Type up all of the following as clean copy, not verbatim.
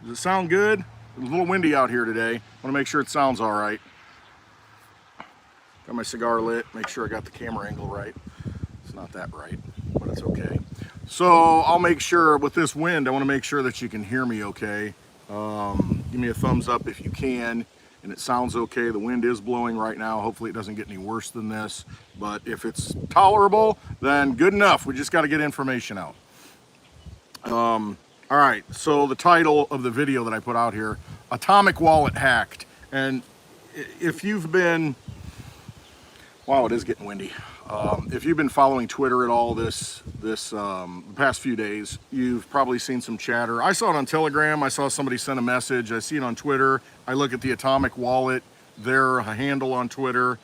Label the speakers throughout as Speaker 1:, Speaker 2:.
Speaker 1: Does it sound good? It's a little windy out here today. I want to make sure it sounds all right. Got my cigar lit, make sure I got the camera angle right. It's not that bright, but it's okay. So I'll make sure with this wind, I want to make sure that you can hear me okay. Give me a thumbs up if you can, and it sounds okay. The wind is blowing right now. Hopefully it doesn't get any worse than this, but if it's tolerable, then good enough. We just got to get information out. All right, so the title of the video that I put out here, Atomic Wallet Hacked. And if you've been, wow, it is getting windy. If you've been following Twitter at all this past few days, you've probably seen some chatter. I saw it on Telegram. I saw somebody send a message. I see it on Twitter. I look at the Atomic Wallet, their handle on Twitter.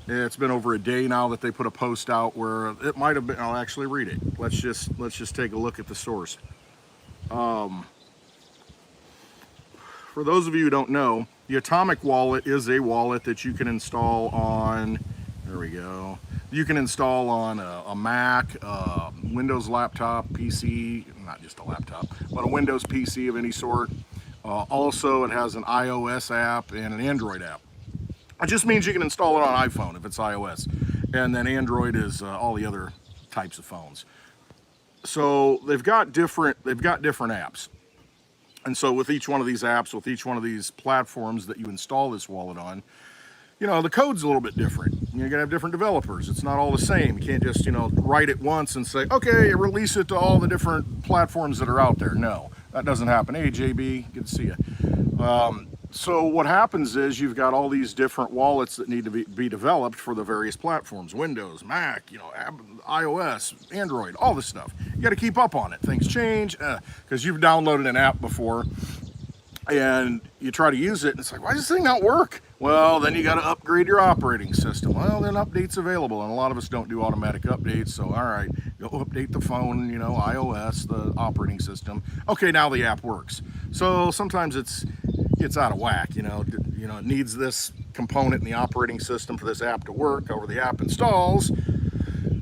Speaker 1: It's been over a day now that they put a post out where it might have been. I'll actually read it. Let's just take a look at the source. For those of you who don't know, the Atomic Wallet is a wallet that you can install on. There we go. You can install on a Mac, Windows laptop, PC, not just a laptop, but a Windows PC of any sort. Also, it has an iOS app and an Android app. It just means you can install it on iPhone if it's iOS, and then Android is all the other types of phones. So they've got different apps. And so with each one of these apps, with each one of these platforms that you install this wallet on, you know, the code's a little bit different. You're gonna have different developers. It's not all the same. You can't just, write it once and say, okay, release it to all the different platforms that are out there. No, that doesn't happen. Hey, JB, good to see you. So what happens is you've got all these different wallets that need to be developed for the various platforms, Windows, Mac, iOS, Android, all this stuff. You got to keep up on it. Things change because you've downloaded an app before and you try to use it and it's like, why does this thing not work? Well, then you got to upgrade your operating system. Well, then updates available, and a lot of us don't do automatic updates. So, all right, go update the phone, iOS, the operating system. Okay, now the app works. So sometimes it's out of whack. It needs this component in the operating system for this app to work. Or the app installs,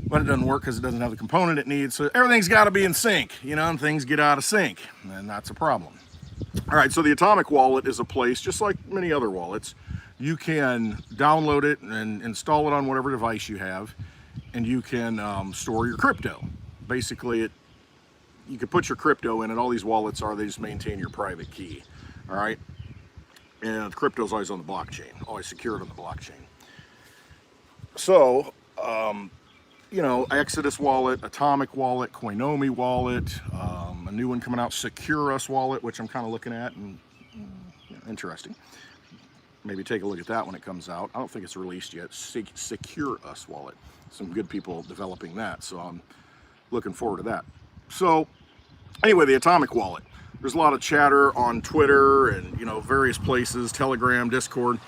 Speaker 1: but it doesn't work because it doesn't have the component it needs. So everything's got to be in sync, and things get out of sync, and that's a problem. All right, so the Atomic Wallet is a place, just like many other wallets, you can download it and install it on whatever device you have, and you can store your crypto. Basically, you can put your crypto in it. All these wallets they just maintain your private key, all right? And the crypto's always on the blockchain, always secured on the blockchain. So, Exodus Wallet, Atomic Wallet, Koinomi Wallet, a new one coming out, Secure Us Wallet, which I'm kind of looking at, and interesting. Maybe take a look at that when it comes out. I don't think it's released yet. Secure Us Wallet. Some good people developing that, so I'm looking forward to that. So, anyway, the Atomic Wallet. There's a lot of chatter on Twitter and, various places, Telegram, Discord.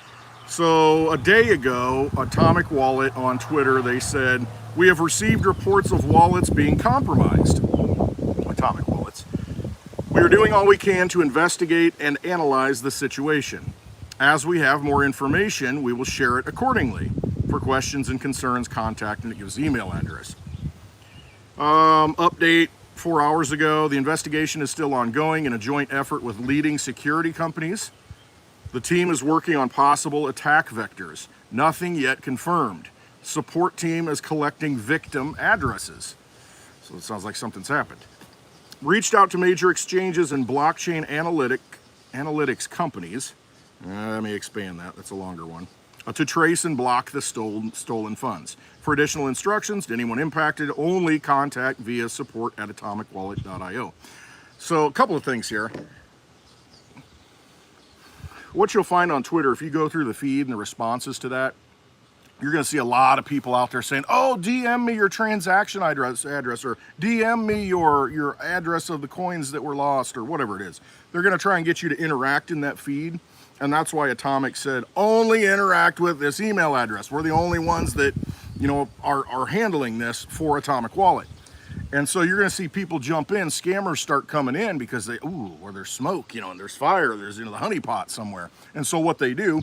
Speaker 1: So, a day ago, Atomic Wallet on Twitter, they said, we have received reports of wallets being compromised. Atomic Wallets. We are doing all we can to investigate and analyze the situation. As we have more information, we will share it accordingly. For questions and concerns, contact, and it gives email address. Update 4 hours ago, the investigation is still ongoing in a joint effort with leading security companies. The team is working on possible attack vectors. Nothing yet confirmed. Support team is collecting victim addresses. So it sounds like something's happened. Reached out to major exchanges and blockchain analytics companies. Let me expand that. That's a longer one. To trace and block the stolen funds. For additional instructions to anyone impacted, only contact via support@atomicwallet.io. So a couple of things here. What you'll find on Twitter, if you go through the feed and the responses to that, you're going to see a lot of people out there saying, oh, DM me your transaction address, or DM me your address of the coins that were lost, or whatever it is. They're going to try and get you to interact in that feed. And that's why Atomic said, only interact with this email address. We're the only ones that, are handling this for Atomic Wallet. And so you're going to see people jump in, scammers start coming in because or there's smoke, and there's fire, there's, the honeypot somewhere. And so what they do,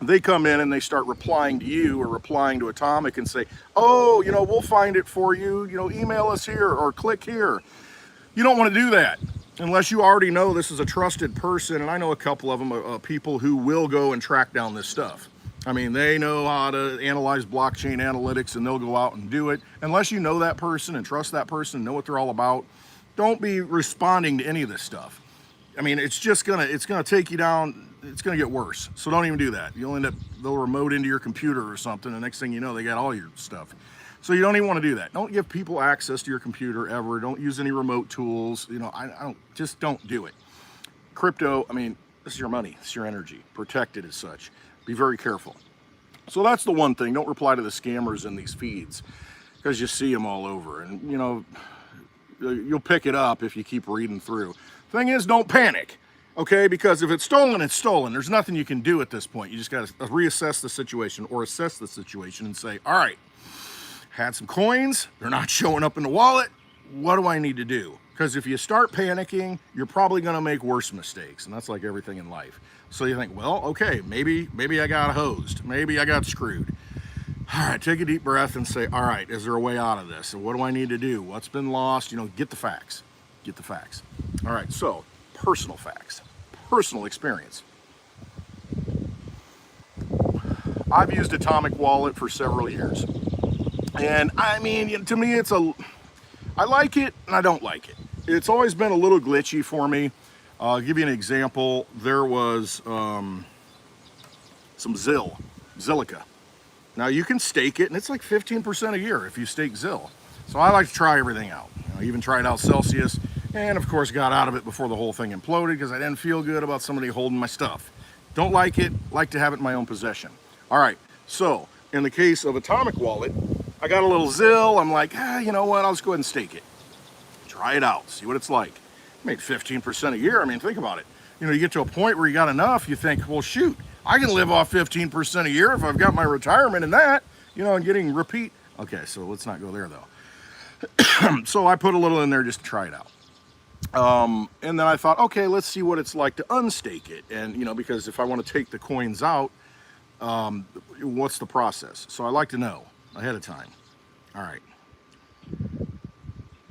Speaker 1: they come in and they start replying to you or replying to Atomic and say, oh, we'll find it for you, email us here or click here. You don't want to do that. unless you already know this is a trusted person, and I know a couple of them, people who will go and track down this stuff. I mean, they know how to analyze blockchain analytics, and they'll go out and do it. Unless you know that person and trust that person and know what they're all about, don't be responding to any of this stuff. I mean, it's gonna take you down. It's gonna get worse. So don't even do that. You'll end up, they'll remote into your computer or something. The next thing you know, they got all your stuff. So you don't even want to do that. Don't give people access to your computer ever. Don't use any remote tools. You know, just don't do it. Crypto, I mean, this is your money. It's your energy. Protect it as such. Be very careful. So that's the one thing. Don't reply to the scammers in these feeds, because you see them all over. And, you know, you'll pick it up if you keep reading through. Thing is, don't panic, okay? Because if it's stolen, it's stolen. There's nothing you can do at this point. You just got to reassess the situation, or assess the situation and say, all right, had some coins, they're not showing up in the wallet. What do I need to do? Because if you start panicking, you're probably going to make worse mistakes, and that's like everything in life. So you think, well, okay, maybe I got hosed. Maybe I got screwed. All right, take a deep breath and say, all right, is there a way out of this? And what do I need to do? What's been lost? You know, get the facts. Get the facts. All right, so personal facts, personal experience. I've used Atomic Wallet for several years. And I mean, to me, I like it and I don't like it. It's always been a little glitchy for me. I'll give you an example. There was some Zilliqa. Now you can stake it, and it's like 15% a year if you stake ZIL. So I like to try everything out. You know, I even tried out Celsius, and of course got out of it before the whole thing imploded because I didn't feel good about somebody holding my stuff. Don't like it, like to have it in my own possession. All right, so in the case of Atomic Wallet, I got a little ZIL. I'm like, you know what, I'll just go ahead and stake it. Try it out, see what it's like. Make 15% a year. I mean, think about it. You know, you get to a point where you got enough, you think, well, shoot, I can live off 15% a year if I've got my retirement in that, you know, and getting repeat. Okay, so let's not go there though. So I put a little in there just to try it out. And then I thought, okay, let's see what it's like to unstake it. And, you know, because if I want to take the coins out, what's the process? So I like to know ahead of time. All right.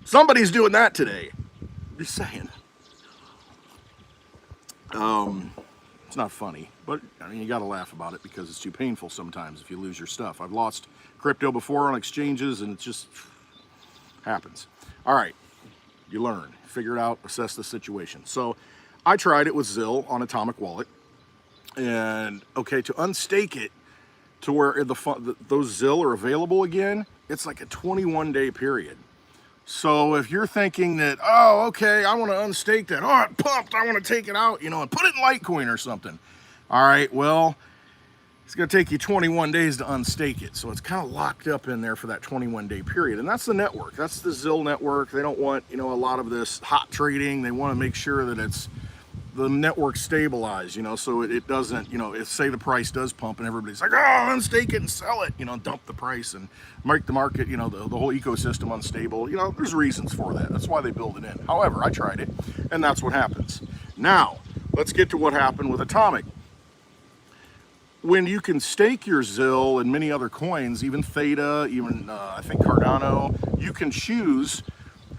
Speaker 1: Somebody's doing that today. Just saying. It's not funny, but I mean, you got to laugh about it because it's too painful sometimes if you lose your stuff. I've lost crypto before on exchanges, and it just happens. All right, you learn, figure it out, assess the situation. So I tried it with ZIL on Atomic Wallet, and okay, to unstake it to where those ZIL are available again, it's like a 21-day period. So if you're thinking that, oh, okay, I want to unstake that. Oh, I'm pumped. I want to take it out, you know, and put it in Litecoin or something. All right, well, it's going to take you 21 days to unstake it. So it's kind of locked up in there for that 21-day period. And that's the network. That's the ZIL network. They don't want, you know, a lot of this hot trading. They want to make sure that it's the network stabilized, you know, so it doesn't, you know, if say the price does pump and everybody's like, oh, unstake it and sell it, you know, dump the price and make the market, you know, the whole ecosystem unstable. You know, there's reasons for that. That's why they build it in. However, I tried it, and that's what happens. Now, let's get to what happened with Atomic. When you can stake your ZIL and many other coins, even Theta, even I think Cardano, you can choose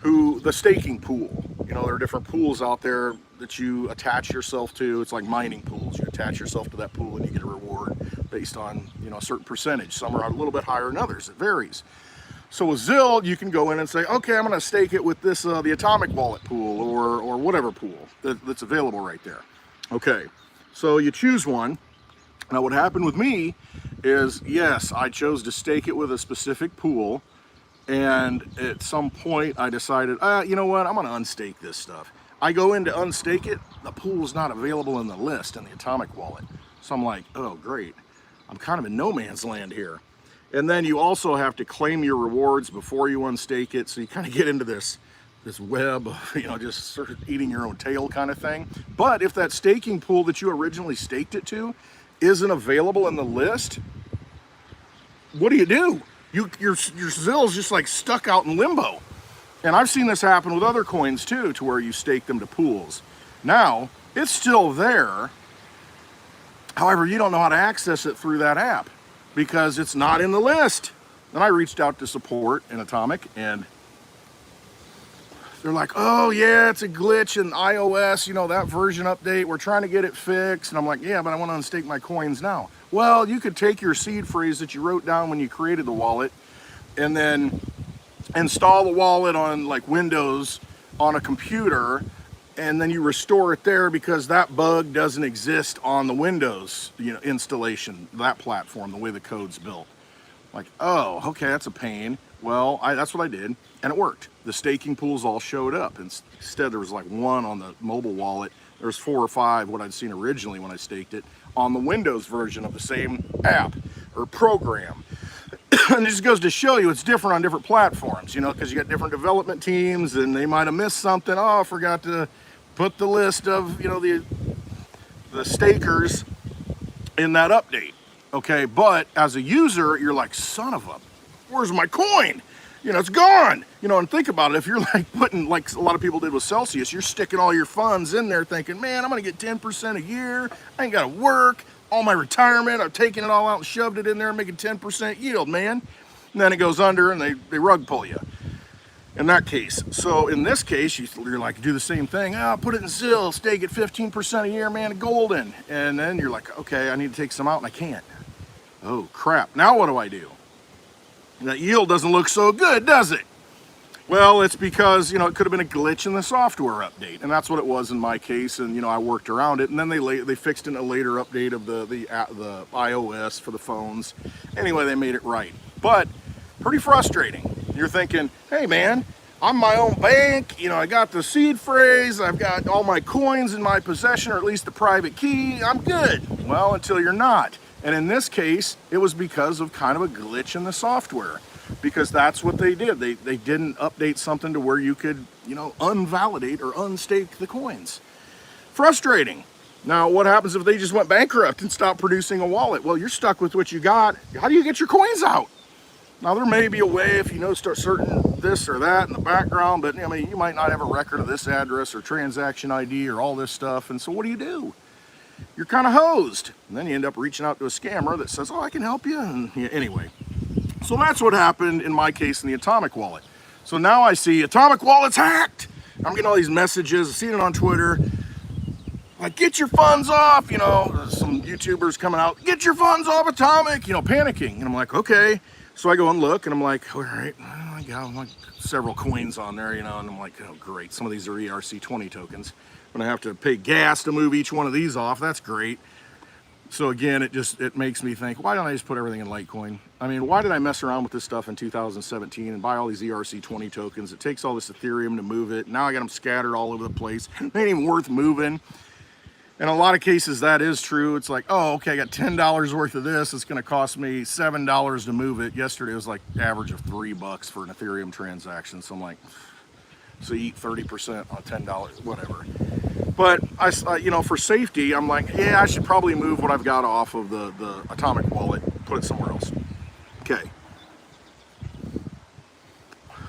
Speaker 1: the staking pool. You know, there are different pools out there that you attach yourself to. It's like mining pools. You attach yourself to that pool and you get a reward based on, you know, a certain percentage. Some are a little bit higher than others. It varies. So with ZIL, you can go in and say, okay, I'm going to stake it with this, the Atomic Wallet pool or whatever pool that's available right there. Okay, so you choose one. Now what happened with me is, yes, I chose to stake it with a specific pool. And at some point I decided, you know what, I'm going to unstake this stuff. I go in to unstake it, the pool's not available in the list in the Atomic Wallet. So I'm like, oh great, I'm kind of in no man's land here. And then you also have to claim your rewards before you unstake it. So you kind of get into this web of, you know, just sort of eating your own tail kind of thing. But if that staking pool that you originally staked it to isn't available in the list, what do? Your ZIL's just like stuck out in limbo. And I've seen this happen with other coins too, to where you stake them to pools. Now, it's still there. However, you don't know how to access it through that app because it's not in the list. Then I reached out to support in Atomic, and they're like, oh yeah, it's a glitch in iOS, you know, that version update, we're trying to get it fixed. And I'm like, yeah, but I want to unstake my coins now. Well, you could take your seed phrase that you wrote down when you created the wallet and then install the wallet on like Windows on a computer, and then you restore it there because that bug doesn't exist on the Windows, you know, installation, that platform, the way the code's built. Like, oh, okay, that's a pain. Well, that's what I did, and it worked. The staking pools all showed up. Instead, there was like one on the mobile wallet. There's 4 or 5, what I'd seen originally when I staked it, on the Windows version of the same app or program. And it just goes to show you it's different on different platforms, you know, because you got different development teams, and they might have missed something. Oh, I forgot to put the list of, you know, the stakers in that update. Okay, but as a user, you're like, son of a, where's my coin? You know, it's gone. You know, and think about it. If you're like putting, like a lot of people did with Celsius, you're sticking all your funds in there thinking, man, I'm going to get 10% a year. I ain't got to work. All my retirement, I've taken it all out and shoved it in there, making 10% yield, man. And then it goes under and they rug pull you. In that case. So in this case, you're like, do the same thing. Put it in Zill, stake at 15% a year, man, golden. And then you're like, okay, I need to take some out and I can't. Oh crap, now what do I do? That yield doesn't look so good, does it? Well, it's because, you know, it could have been a glitch in the software update, and that's what it was in my case. And you know, I worked around it, and then they fixed it in a later update of the iOS for the phones. Anyway, they made it right, but pretty frustrating. You're thinking, hey man, I'm my own bank. You know, I got the seed phrase, I've got all my coins in my possession, or at least the private key. I'm good. Well, until you're not. And in this case, it was because of kind of a glitch in the software, because that's what they did. They didn't update something to where you could, you know, unvalidate or unstake the coins. Frustrating. Now, what happens if they just went bankrupt and stopped producing a wallet? Well, you're stuck with what you got. How do you get your coins out? Now, there may be a way if you know start certain this or that in the background, but I mean, you might not have a record of this address or transaction ID or all this stuff. And so what do? You're kind of hosed. And then you end up reaching out to a scammer that says, oh, I can help you. And yeah, anyway, so that's what happened in my case in the Atomic wallet. So now I see Atomic wallet's hacked. I'm getting all these messages, I've seen it on Twitter. Like, get your funds off, you know, some YouTubers coming out, get your funds off Atomic, you know, panicking. And I'm like, okay. So I go and look, and I'm like, all right, I got like several coins on there, you know, and I'm like, oh, great. Some of these are ERC20 tokens. When I have to pay gas to move each one of these off, that's great. So again, it makes me think, why don't I just put everything in Litecoin? I mean, why did I mess around with this stuff in 2017 and buy all these ERC20 tokens? It takes all this Ethereum to move it. Now I got them scattered all over the place. They ain't even worth moving. In a lot of cases, that is true. It's like, oh, okay, I got $10 worth of this. It's going to cost me $7 to move it. Yesterday it was like average of $3 for an Ethereum transaction. So I'm like, so you eat 30% on $10, whatever. But I, you know, for safety, I'm like, yeah, I should probably move what I've got off of the Atomic wallet, put it somewhere else. Okay.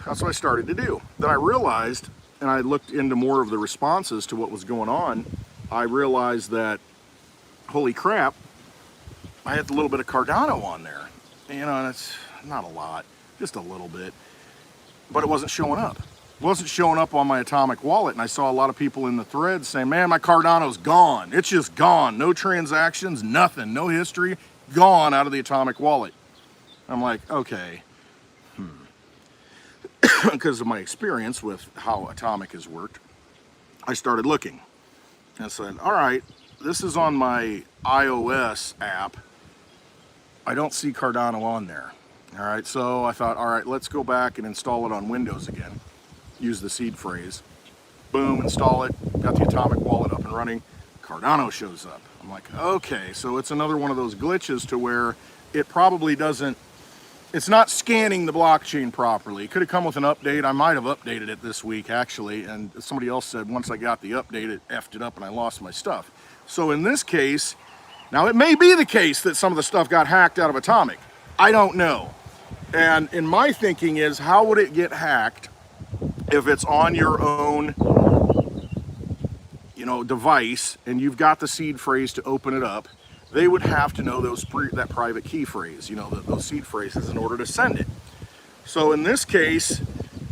Speaker 1: That's what I started to do. Then I realized, and I looked into more of the responses to what was going on, I realized that, holy crap, I had a little bit of Cardano on there. You know, and it's not a lot, just a little bit, but it wasn't showing up. It wasn't showing up on my Atomic wallet, and I saw a lot of people in the thread saying, man, my Cardano's gone. It's just gone. No transactions, nothing, no history, gone out of the Atomic wallet. I'm like, okay, because of my experience with how Atomic has worked, I started looking. And I said, all right, this is on my iOS app. I don't see Cardano on there. All right, so I thought, all right, let's go back and install it on Windows again. Use the seed phrase. Boom, install it. Got the Atomic wallet up and running. Cardano shows up. I'm like, okay, so it's another one of those glitches to where it probably doesn't, it's not scanning the blockchain properly. It could have come with an update. I might have updated it this week, actually, and somebody else said once I got the update, it effed it up and I lost my stuff. So in this case, now it may be the case that some of the stuff got hacked out of Atomic. I don't know. And in my thinking is, how would it get hacked if it's on your own, you know, device and you've got the seed phrase to open it up? They would have to know that private key phrase, you know, those seed phrases in order to send it. So in this case,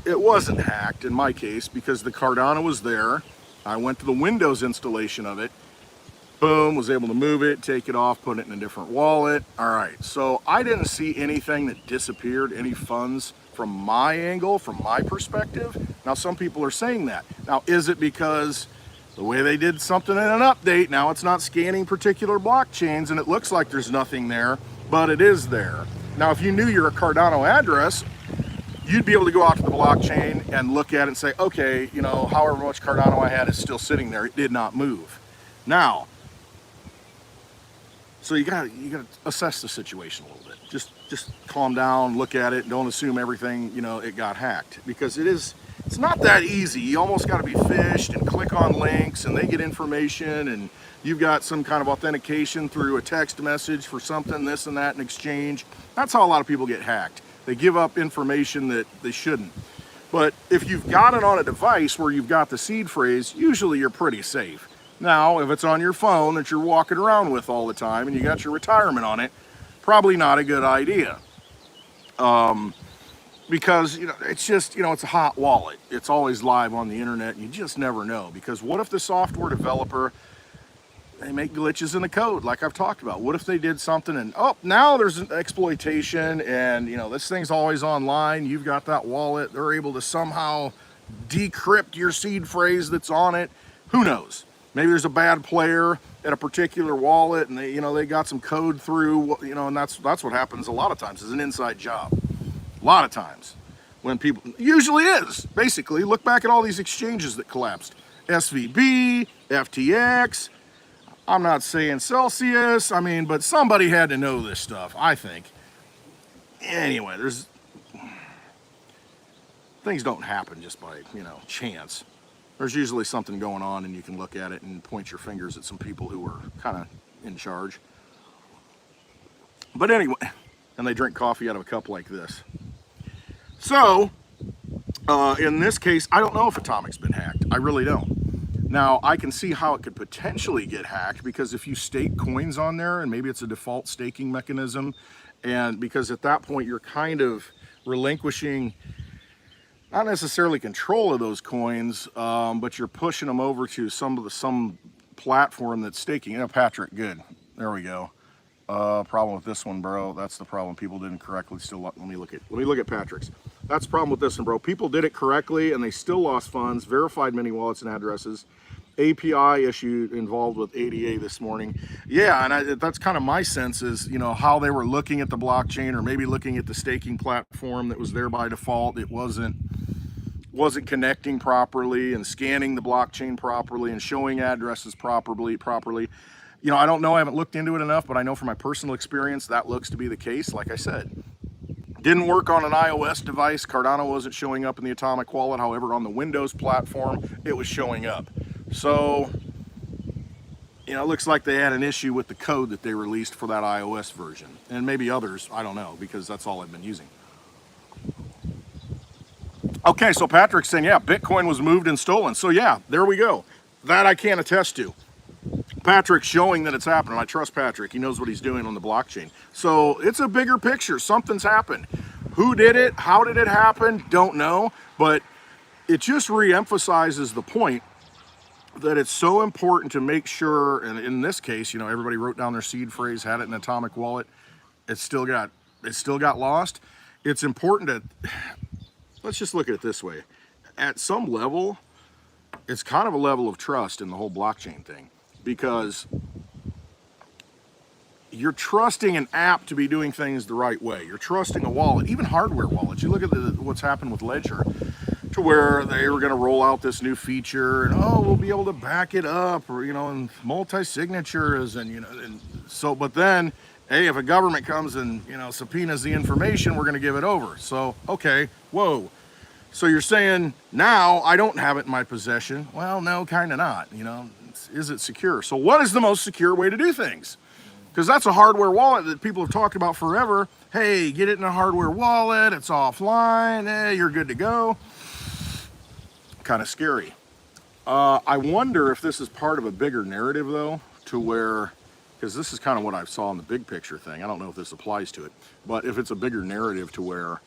Speaker 1: it wasn't hacked in my case because the Cardano was there. I went to the Windows installation of it. Boom, was able to move it, take it off, put it in a different wallet. All right, so I didn't see anything that disappeared, any funds from my angle, from my perspective. Now, some people are saying that. Now, is it because the way they did something in an update, now it's not scanning particular blockchains and it looks like there's nothing there, but it is there. Now, if you knew your Cardano address, you'd be able to go out to the blockchain and look at it and say, okay, you know, however much Cardano I had is still sitting there. It did not move. Now, so you gotta assess the situation a little bit. Just calm down, look at it, don't assume everything, you know, it got hacked, because it's not that easy. You almost got to be phished and click on links and they get information, and you've got some kind of authentication through a text message for something, this and that in exchange. That's how a lot of people get hacked. They give up information that they shouldn't. But if you've got it on a device where you've got the seed phrase, usually you're pretty safe. Now, if it's on your phone that you're walking around with all the time and you got your retirement on it, probably not a good idea. Because, you know, it's just, you know, it's a hot wallet. It's always live on the internet, and you just never know. Because what if the software developer, they make glitches in the code like I've talked about? What if they did something and, oh, now there's an exploitation and, you know, this thing's always online. You've got that wallet. They're able to somehow decrypt your seed phrase that's on it. Who knows? Maybe there's a bad player at a particular wallet and they, you know, they got some code through, you know, and that's what happens a lot of times. It's an inside job. A lot of times when people, usually is, basically, look back at all these exchanges that collapsed. SVB, FTX, I'm not saying Celsius, I mean, but somebody had to know this stuff, I think. Anyway, things don't happen just by, you know, chance. There's usually something going on and you can look at it and point your fingers at some people who are kind of in charge. But anyway, and they drink coffee out of a cup like this. So, in this case, I don't know if Atomic's been hacked. I really don't. Now, I can see how it could potentially get hacked, because if you stake coins on there, and maybe it's a default staking mechanism, and because at that point you're kind of relinquishing not necessarily control of those coins, but you're pushing them over to some platform that's staking. You know, Patrick, good. There we go. Problem with this one, bro. That's the problem. People didn't correctly still. Let me look at Patrick's. That's the problem with this one, bro. People did it correctly and they still lost funds. Verified many wallets and addresses. API issue involved with ADA this morning. Yeah, and that's kind of my sense is, you know, how they were looking at the blockchain, or maybe looking at the staking platform that was there by default. It wasn't connecting properly and scanning the blockchain properly and showing addresses properly. You know, I don't know, I haven't looked into it enough, but I know from my personal experience that looks to be the case. Like I said, didn't work on an iOS device. Cardano wasn't showing up in the Atomic wallet. However, on the Windows platform, it was showing up. So, you know, it looks like they had an issue with the code that they released for that iOS version. And maybe others, I don't know, because that's all I've been using. Okay, so Patrick's saying, yeah, Bitcoin was moved and stolen. So yeah, there we go. That I can attest to. Patrick's showing that it's happening. I trust Patrick. He knows what he's doing on the blockchain. So it's a bigger picture. Something's happened. Who did it? How did it happen? Don't know. But it just re-emphasizes the point that it's so important to make sure, and in this case, you know, everybody wrote down their seed phrase, had it in an Atomic wallet. It still got lost. It's important to, let's just look at it this way. At some level, it's kind of a level of trust in the whole blockchain thing, because you're trusting an app to be doing things the right way. You're trusting a wallet, even hardware wallets. You look at what's happened with Ledger, to where they were going to roll out this new feature, and oh, we'll be able to back it up, or, you know, and multi-signatures, and, you know, and so, but then, hey, if a government comes and, you know, subpoenas the information, we're going to give it over. So, okay, whoa. So you're saying now I don't have it in my possession? Well, no, kind of not. You know, is it secure? So what is the most secure way to do things? Because that's a hardware wallet that people have talked about forever. Hey, get it in a hardware wallet. It's offline. Hey, you're good to go. Kind of scary. I wonder if this is part of a bigger narrative, though, to where, because this is kind of what I saw in the big picture thing. I don't know if this applies to it, but if it's a bigger narrative to where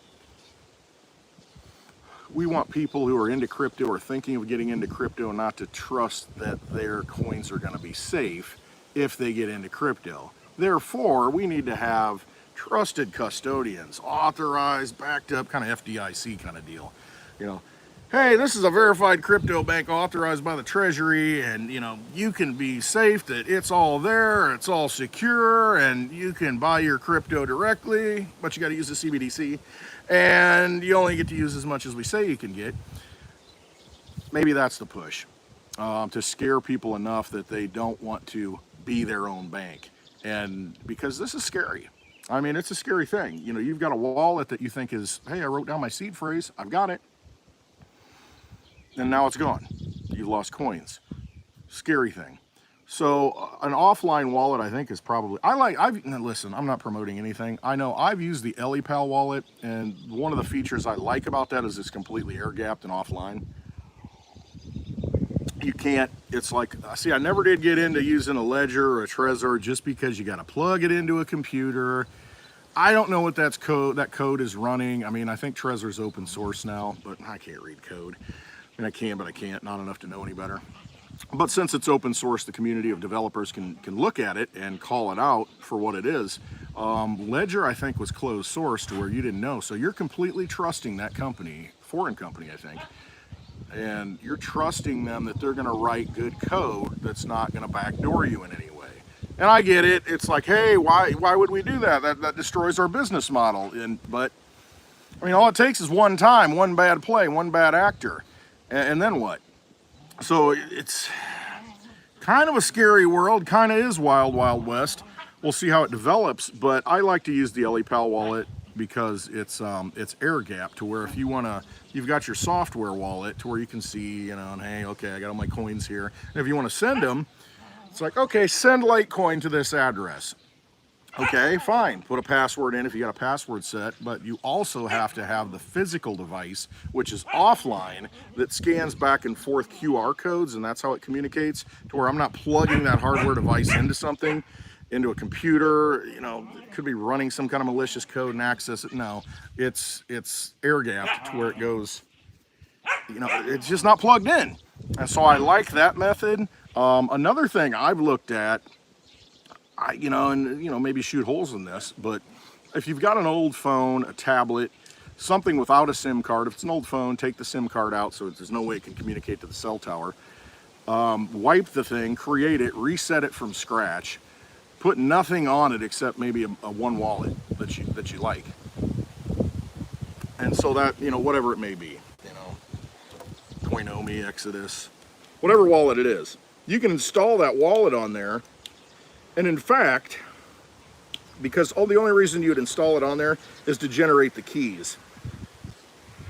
Speaker 1: we want people who are into crypto or thinking of getting into crypto not to trust that their coins are going to be safe if they get into crypto. Therefore, we need to have trusted custodians, authorized, backed up, kind of FDIC kind of deal. You know, hey, this is a verified crypto bank authorized by the Treasury, and you can be safe that it's all there, it's all secure, and you can buy your crypto directly, but you got to use the CBDC, and you only get to use as much as we say you can get. Maybe that's the push, to scare people enough that they don't want to be their own bank. And because this is scary. I mean, it's a scary thing. You've got a wallet that you think is, hey, I wrote down my seed phrase, I've got it. And now it's gone. You've lost coins. Scary thing. So an offline wallet, I think, is probably, listen, I'm not promoting anything. I know I've used the EliPal wallet, and one of the features I like about that is it's completely air gapped and offline. You can't, it's like, see, I never did get into using a Ledger or a Trezor just because you got to plug it into a computer. I don't know what that code is running. I mean, I think Trezor's open source now, but I can't read code. I mean, I can, but I can't, not enough to know any better. But since it's open source, the community of developers can look at it and call it out for what it is. Ledger, I think, was closed source to where you didn't know. So you're completely trusting that company, foreign company, I think. And you're trusting them that they're going to write good code that's not going to backdoor you in any way. And I get it. It's like, hey, why would we do that? That destroys our business model. But I mean, all it takes is one time, one bad play, one bad actor, and then what? So it's kind of a scary world. Kind of is wild, wild west. We'll see how it develops. But I like to use the EliPal wallet because it's air gap to where if you want to, you've got your software wallet to where you can see, and hey, okay, I got all my coins here. And if you want to send them, it's like, okay, send Litecoin to this address. Okay, fine. Put a password in if you got a password set, but you also have to have the physical device, which is offline, that scans back and forth QR codes, and that's how it communicates, to where I'm not plugging that hardware device into something, into a computer, it could be running some kind of malicious code and access it. No, it's air gapped to where it goes, it's just not plugged in. And so I like that method. Another thing I've looked at, maybe shoot holes in this, but if you've got an old phone, a tablet, something without a SIM card, if it's an old phone, take the SIM card out so there's no way it can communicate to the cell tower. Wipe the thing, create it, reset it from scratch, put nothing on it except maybe a one wallet that you like. And so that, whatever it may be, Coinomi, Exodus, whatever wallet it is, you can install that wallet on there. And in fact, because the only reason you'd install it on there is to generate the keys.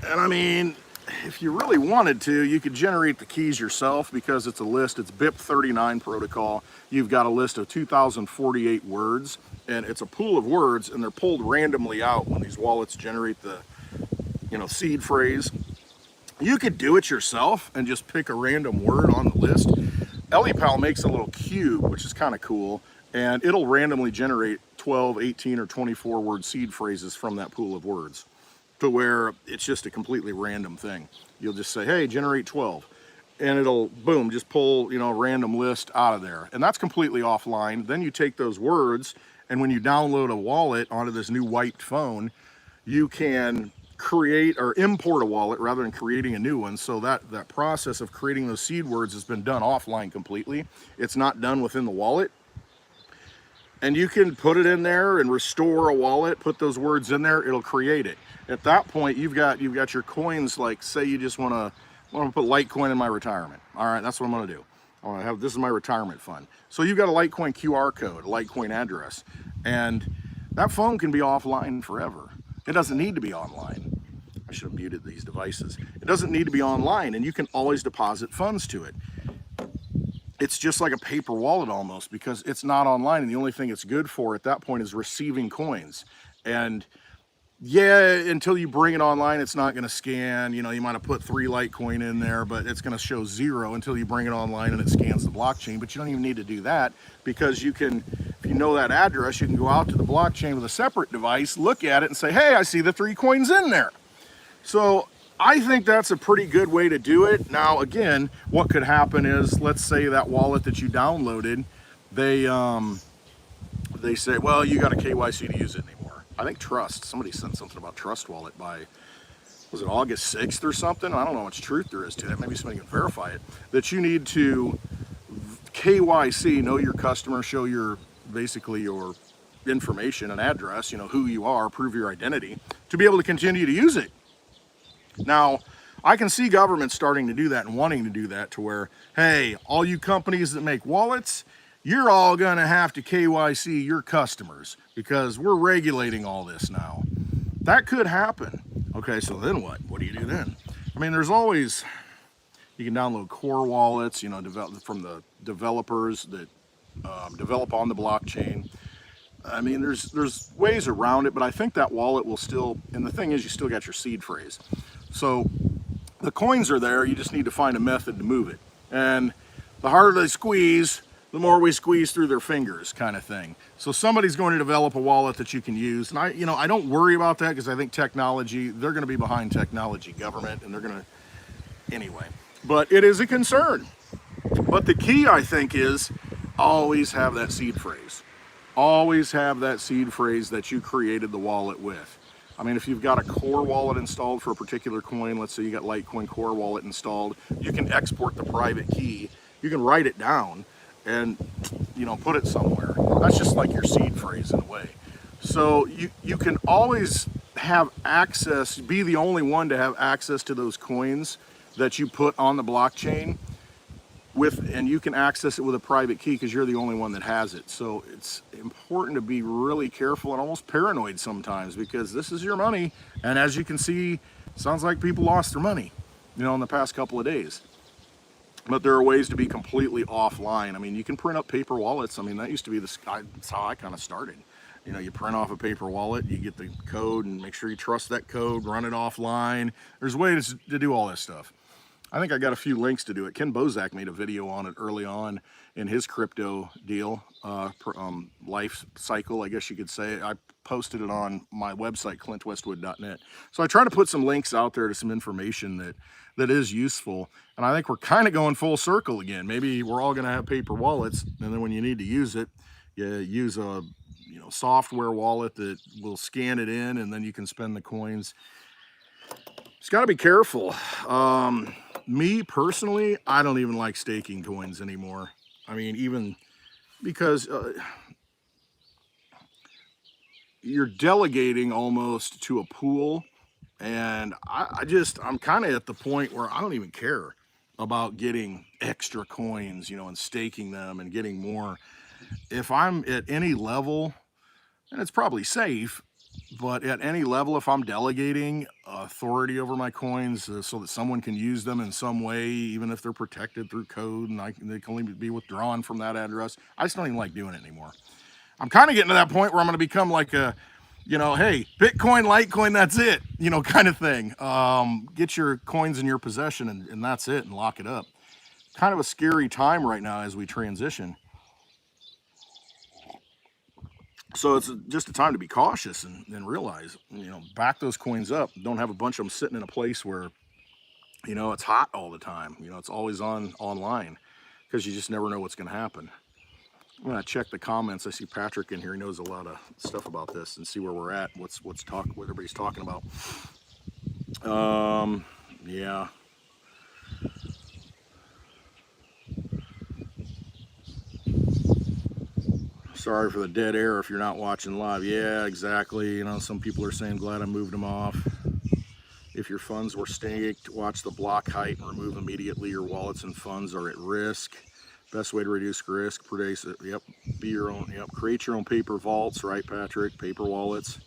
Speaker 1: And I mean, if you really wanted to, you could generate the keys yourself because it's a list, it's BIP39 protocol. You've got a list of 2,048 words, and it's a pool of words, and they're pulled randomly out when these wallets generate the, seed phrase. You could do it yourself and just pick a random word on the list. EliPal makes a little cube, which is kind of cool, and it'll randomly generate 12, 18, or 24 word seed phrases from that pool of words, to where it's just a completely random thing. You'll just say, hey, generate 12, and it'll, boom, just pull, a random list out of there. And that's completely offline. Then you take those words, and when you download a wallet onto this new wiped phone, you can create or import a wallet rather than creating a new one. So that process of creating those seed words has been done offline completely. It's not done within the wallet. And you can put it in there and restore a wallet, put those words in there, it'll create it. At that point, you've got your coins, like say you just want to put Litecoin in my retirement. All right, that's what I'm going to do. I want to have, this is my retirement fund. So you've got a Litecoin QR code, a Litecoin address, and that phone can be offline forever. It doesn't need to be online. I should have muted these devices. It doesn't need to be online, and you can always deposit funds to it. It's just like a paper wallet almost, because it's not online, and the only thing it's good for at that point is receiving coins. And yeah, until you bring it online, it's not going to scan. You might have put 3 Litecoin in there, but it's going to show 0 until you bring it online and it scans the blockchain. But you don't even need to do that, because you can, if you know that address, you can go out to the blockchain with a separate device, look at it and say, hey, I see the 3 coins in there. So I think that's a pretty good way to do it. Now, again, what could happen is, let's say that wallet that you downloaded, they say, well, you got a KYC to use it anymore. I think Trust, somebody sent something about Trust Wallet by, was it August 6th or something? I don't know how much truth there is to that. Maybe somebody can verify it. That you need to KYC, know your customer, show your, basically your information and address, you know, who you are, prove your identity, to be able to continue to use it. Now, I can see governments starting to do that and wanting to do that, to where, hey, all you companies that make wallets, you're all gonna have to KYC your customers because we're regulating all this now. That could happen. Okay, so then what? What do you do then? I mean, there's always, you can download core wallets, you know, from the developers that develop on the blockchain. I mean, there's ways around it, but I think that wallet will still, and the thing is, you still got your seed phrase. So the coins are there, you just need to find a method to move it. And the harder they squeeze, the more we squeeze through their fingers, kind of thing. So somebody's going to develop a wallet that you can use. And I don't worry about that, because I think technology, they're going to be behind technology, government, and they're going to, anyway. But it is a concern. But the key, I think, is always have that seed phrase. Always have that seed phrase that you created the wallet with. I mean, if you've got a core wallet installed for a particular coin, let's say you got Litecoin core wallet installed, you can export the private key. You can write it down and, you know, put it somewhere. That's just like your seed phrase in a way. So you can always have access, be the only one to have access to those coins that you put on the blockchain and you can access it with a private key because you're the only one that has it. So it's important to be really careful and almost paranoid sometimes, because this is your money. And as you can see, sounds like people lost their money, you know, in the past couple of days. But there are ways to be completely offline. I mean, you can print up paper wallets. I mean, that used to be that's how I kind of started. You know, you print off a paper wallet, you get the code, and make sure you trust that code, run it offline. There's ways to do all this stuff. I think I got a few links to do it. Ken Bozak made a video on it early on in his crypto deal, life cycle, I guess you could say. I posted it on my website, clintwestwood.net. So I try to put some links out there to some information that is useful. And I think we're kind of going full circle again. Maybe we're all going to have paper wallets, and then when you need to use it, you use a software wallet that will scan it in, and then you can spend the coins. Just got to be careful. Me personally, I don't even like staking coins anymore. I mean, even because you're delegating almost to a pool, and I'm kind of at the point where I don't even care about getting extra coins, you know, and staking them and getting more. If I'm at any level, and it's probably safe, but at any level, if I'm delegating authority over my coins so that someone can use them in some way, even if they're protected through code and they can only be withdrawn from that address, I just don't even like doing it anymore. I'm kind of getting to that point where I'm going to become like a, you know, hey, Bitcoin, Litecoin, that's it, you know, kind of thing. Get your coins in your possession and that's it, and lock it up. Kind of a scary time right now as we transition. So it's just a time to be cautious and realize, you know, back those coins up. Don't have a bunch of them sitting in a place where, you know, it's hot all the time. You know, it's always online, because you just never know what's going to happen. I'm going to check the comments. I see Patrick in here. He knows a lot of stuff about this, and see where we're at. What everybody's talking about. Yeah. Sorry for the dead air if you're not watching live. Yeah, exactly. You know, some people are saying, glad I moved them off. If your funds were staked, watch the block height and remove immediately. Your wallets and funds are at risk. Best way to reduce risk, yep, be your own, yep, create your own paper vaults, right, Patrick? Paper wallets.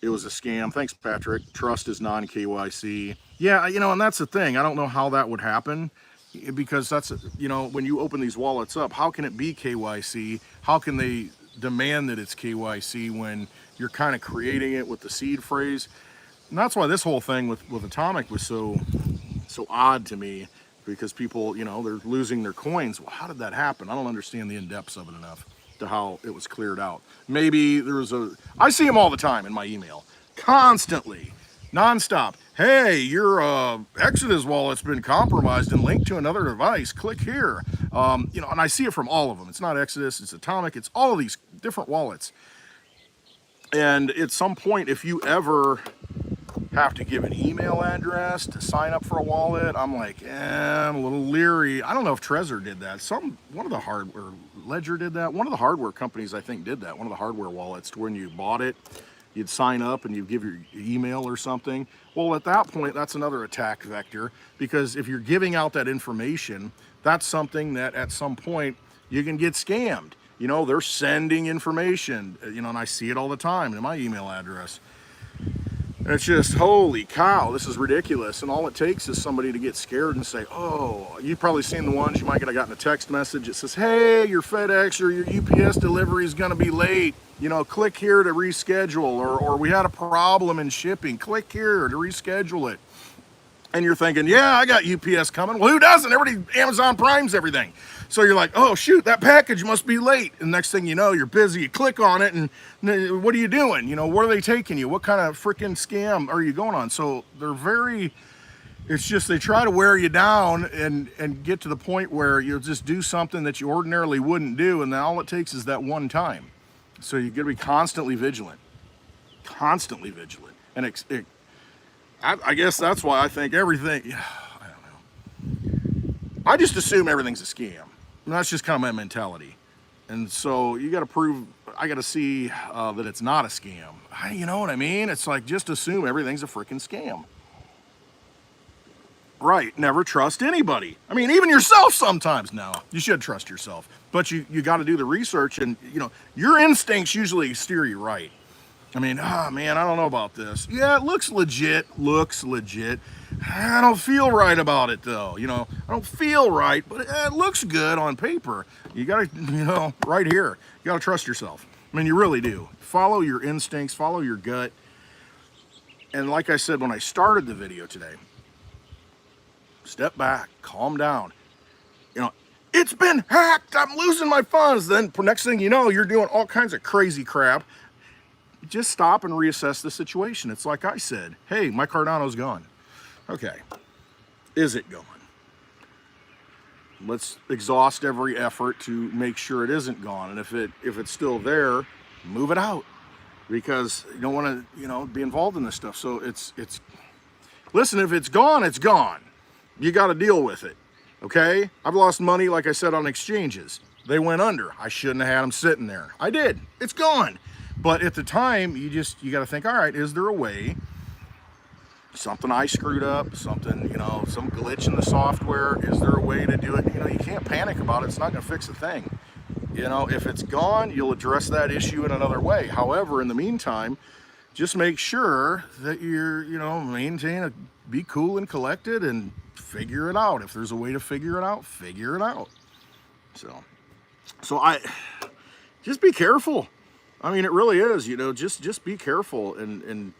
Speaker 1: It was a scam. Thanks, Patrick. Trust is non-KYC. Yeah, you know, and that's the thing. I don't know how that would happen, because that's, you know, when you open these wallets up, how can it be KYC? How can they demand that it's KYC when you're kind of creating it with the seed phrase? And that's why this whole thing with Atomic was so odd to me, because people, you know, they're losing their coins. Well, how did that happen? I don't understand the in-depths of it enough to how it was cleared out. Maybe there was I see them all the time in my email, constantly. nonstop. Hey, your Exodus wallet's been compromised and linked to another device. Click here. And I see it from all of them. It's not Exodus, it's Atomic, it's all of these different wallets. And at some point, if you ever have to give an email address to sign up for a wallet, I'm like, I'm a little leery. I don't know if Trezor did that. One of the hardware, Ledger did that. One of the hardware companies, I think, did that. One of the hardware wallets, to when you bought it, you'd sign up and you'd give your email or something. Well, at that point, that's another attack vector, because if you're giving out that information, that's something that at some point you can get scammed. They're sending information, and I see it all the time in my email address. And it's just, holy cow, this is ridiculous. And all it takes is somebody to get scared and say, oh, you've probably seen the ones you might have gotten a text message that says, hey, your FedEx or your UPS delivery is going to be late. Click here to reschedule, or we had a problem in shipping. Click here to reschedule it. And you're thinking, yeah, I got UPS coming. Well, who doesn't? Everybody, Amazon Primes everything. So you're like, oh, shoot, that package must be late. And next thing you know, you're busy. You click on it, and what are you doing? Where are they taking you? What kind of freaking scam are you going on? So it's just they try to wear you down and get to the point where you'll just do something that you ordinarily wouldn't do, and then all it takes is that one time. So you got to be constantly vigilant. Constantly vigilant. And I guess that's why I think everything, I don't know. I just assume everything's a scam. And that's just kind of my mentality. And so I got to see that it's not a scam. You know what I mean? It's like, just assume everything's a freaking scam. Right, never trust anybody. I mean, even yourself sometimes. Now, you should trust yourself. But you got to do the research, and your instincts usually steer you right. I mean, man, I don't know about this. Yeah, it looks legit. I don't feel right about it, though. I don't feel right, but it looks good on paper. You got to, right here, you got to trust yourself. I mean, you really do. Follow your instincts, follow your gut. And like I said when I started the video today, step back, calm down. It's been hacked. I'm losing my funds. Then next thing you know, you're doing all kinds of crazy crap. Just stop and reassess the situation. It's like I said, hey, my Cardano's gone. Okay, is it gone? Let's exhaust every effort to make sure it isn't gone. And if it's still there, move it out, because you don't want to, be involved in this stuff. So listen, if it's gone, it's gone. You got to deal with it. Okay? I've lost money, like I said, on exchanges. They went under. I shouldn't have had them sitting there. I did. It's gone. But at the time, you got to think, all right, is there a way, something I screwed up, something, some glitch in the software, is there a way to do it? You can't panic about it. It's not going to fix a thing. If it's gone, you'll address that issue in another way. However, in the meantime, just make sure that you're, be cool and collected and figure it out. If there's a way to figure it out, figure it out. So I just be careful. I mean, it really is, just be careful and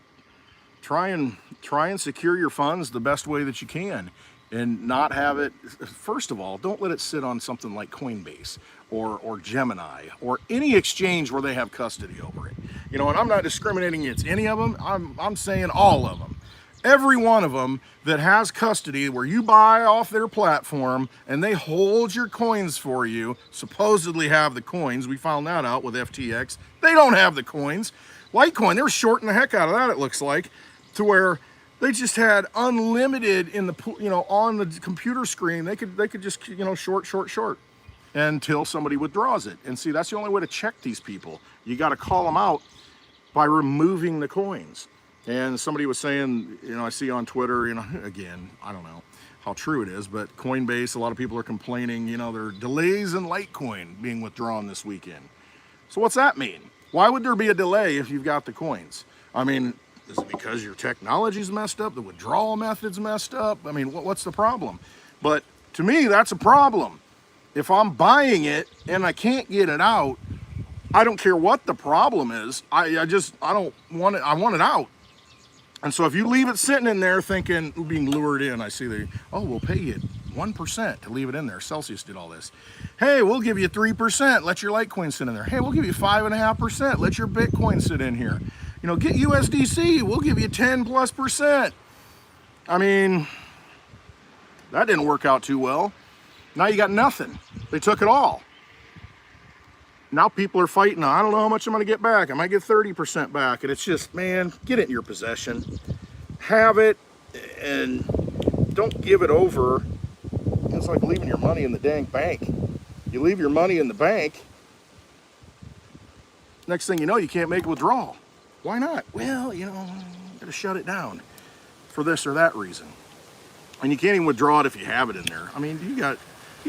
Speaker 1: try and secure your funds the best way that you can, and not have it. First of all, don't let it sit on something like Coinbase or Gemini or any exchange where they have custody over it. And I'm not discriminating against any of them. I'm saying all of them. Every one of them that has custody, where you buy off their platform and they hold your coins for you, supposedly have the coins. We found that out with FTX. They don't have the coins. Litecoin, they were shorting the heck out of that, it looks like, to where they just had unlimited in the, on the computer screen. They could just, short until somebody withdraws it. And see, that's the only way to check these people. You got to call them out by removing the coins. And somebody was saying, I see on Twitter, again, I don't know how true it is, but Coinbase, a lot of people are complaining, there are delays in Litecoin being withdrawn this weekend. So what's that mean? Why would there be a delay if you've got the coins? I mean, is it because your technology's messed up, the withdrawal method's messed up? I mean, what's the problem? But to me, that's a problem. If I'm buying it and I can't get it out, I don't care what the problem is. I don't want it. I want it out. And so if you leave it sitting in there thinking, being lured in, I see we'll pay you 1% to leave it in there. Celsius did all this. Hey, we'll give you 3%. Let your Litecoin sit in there. Hey, we'll give you 5.5%. Let your Bitcoin sit in here. Get USDC, we'll give you 10+%. I mean, that didn't work out too well. Now you got nothing. They took it all. Now people are fighting. I don't know how much I'm going to get back. I might get 30% back. And it's just, man, get it in your possession. Have it and don't give it over. It's like leaving your money in the dang bank. You leave your money in the bank, next thing you know, you can't make a withdrawal. Why not? Well, got to shut it down for this or that reason. And you can't even withdraw it if you have it in there. I mean, you got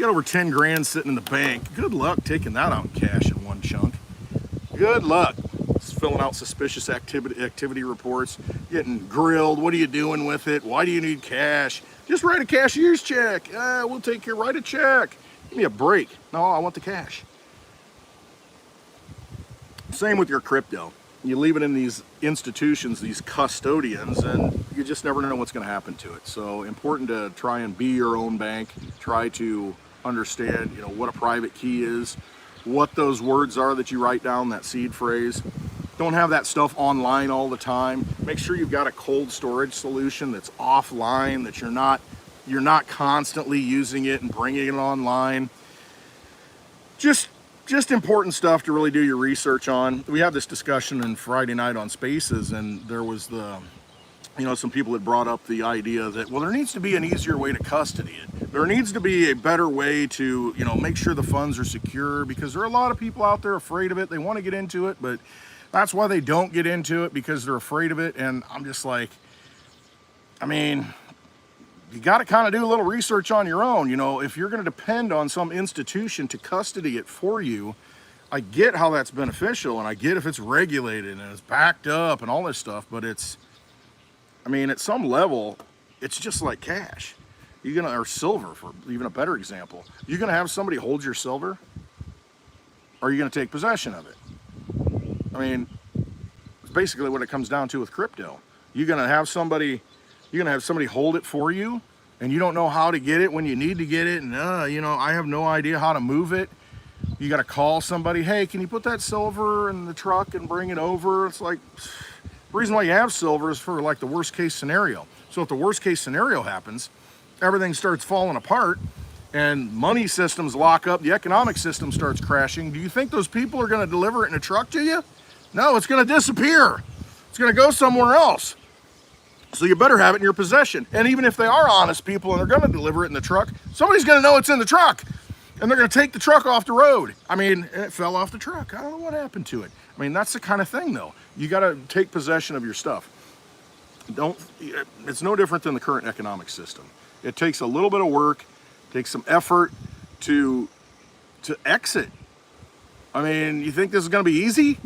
Speaker 1: over 10 grand sitting in the bank. Good luck taking that out in cash in one chunk. Good luck. It's filling out suspicious activity reports, getting grilled. What are you doing with it? Why do you need cash? Just write a cashier's check. We'll take care. Write a check. Give me a break. No, I want the cash. Same with your crypto. You leave it in these institutions, these custodians, and you just never know what's going to happen to it. So important to try and be your own bank. Try to understand, what a private key is, what those words are that you write down, that seed phrase. Don't have that stuff online all the time. Make sure you've got a cold storage solution that's offline, that you're not constantly using it and bringing it online. Just important stuff to really do your research on. We had this discussion on Friday night on Spaces, and there was some people had brought up the idea that, well, there needs to be an easier way to custody it. There needs to be a better way to, make sure the funds are secure, because there are a lot of people out there afraid of it. They want to get into it, but that's why they don't get into it, because they're afraid of it. And I'm just like, you got to kind of do a little research on your own. If you're going to depend on some institution to custody it for you, I get how that's beneficial, and I get if it's regulated and it's backed up and all this stuff, but at some level, it's just like cash. Or silver, for even a better example. You're going to have somebody hold your silver, or are you going to take possession of it? It's basically what it comes down to with crypto. You're going to have somebody hold it for you, and you don't know how to get it when you need to get it, and I have no idea how to move it. You got to call somebody, hey, can you put that silver in the truck and bring it over? It's like, the reason why you have silver is for like the worst case scenario. So if the worst case scenario happens, everything starts falling apart and money systems lock up, the economic system starts crashing, do you think those people are going to deliver it in a truck to you? No, it's going to disappear. It's going to go somewhere else. So you better have it in your possession. And even if they are honest people and they're going to deliver it in the truck, somebody's going to know it's in the truck. And they're going to take the truck off the road. It fell off the truck. I don't know what happened to it. That's the kind of thing, though. You got to take possession of your stuff. It's no different than the current economic system. It takes a little bit of work, takes some effort to exit. You think this is going to be easy?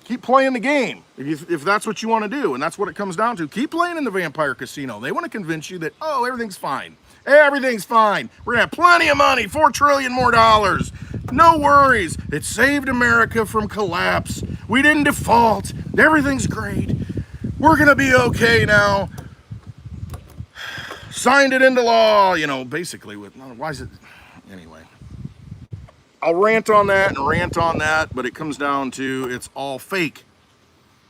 Speaker 1: Keep playing the game if that's what you want to do, and that's what it comes down to. Keep playing in the vampire casino. They want to convince you that, everything's fine. Everything's fine. We're going to have plenty of money, $4 trillion more dollars. No worries. It saved America from collapse. We didn't default. Everything's great. We're going to be okay now. Signed it into law, basically why is it, anyway. I'll rant on that, but it comes down to it's all fake.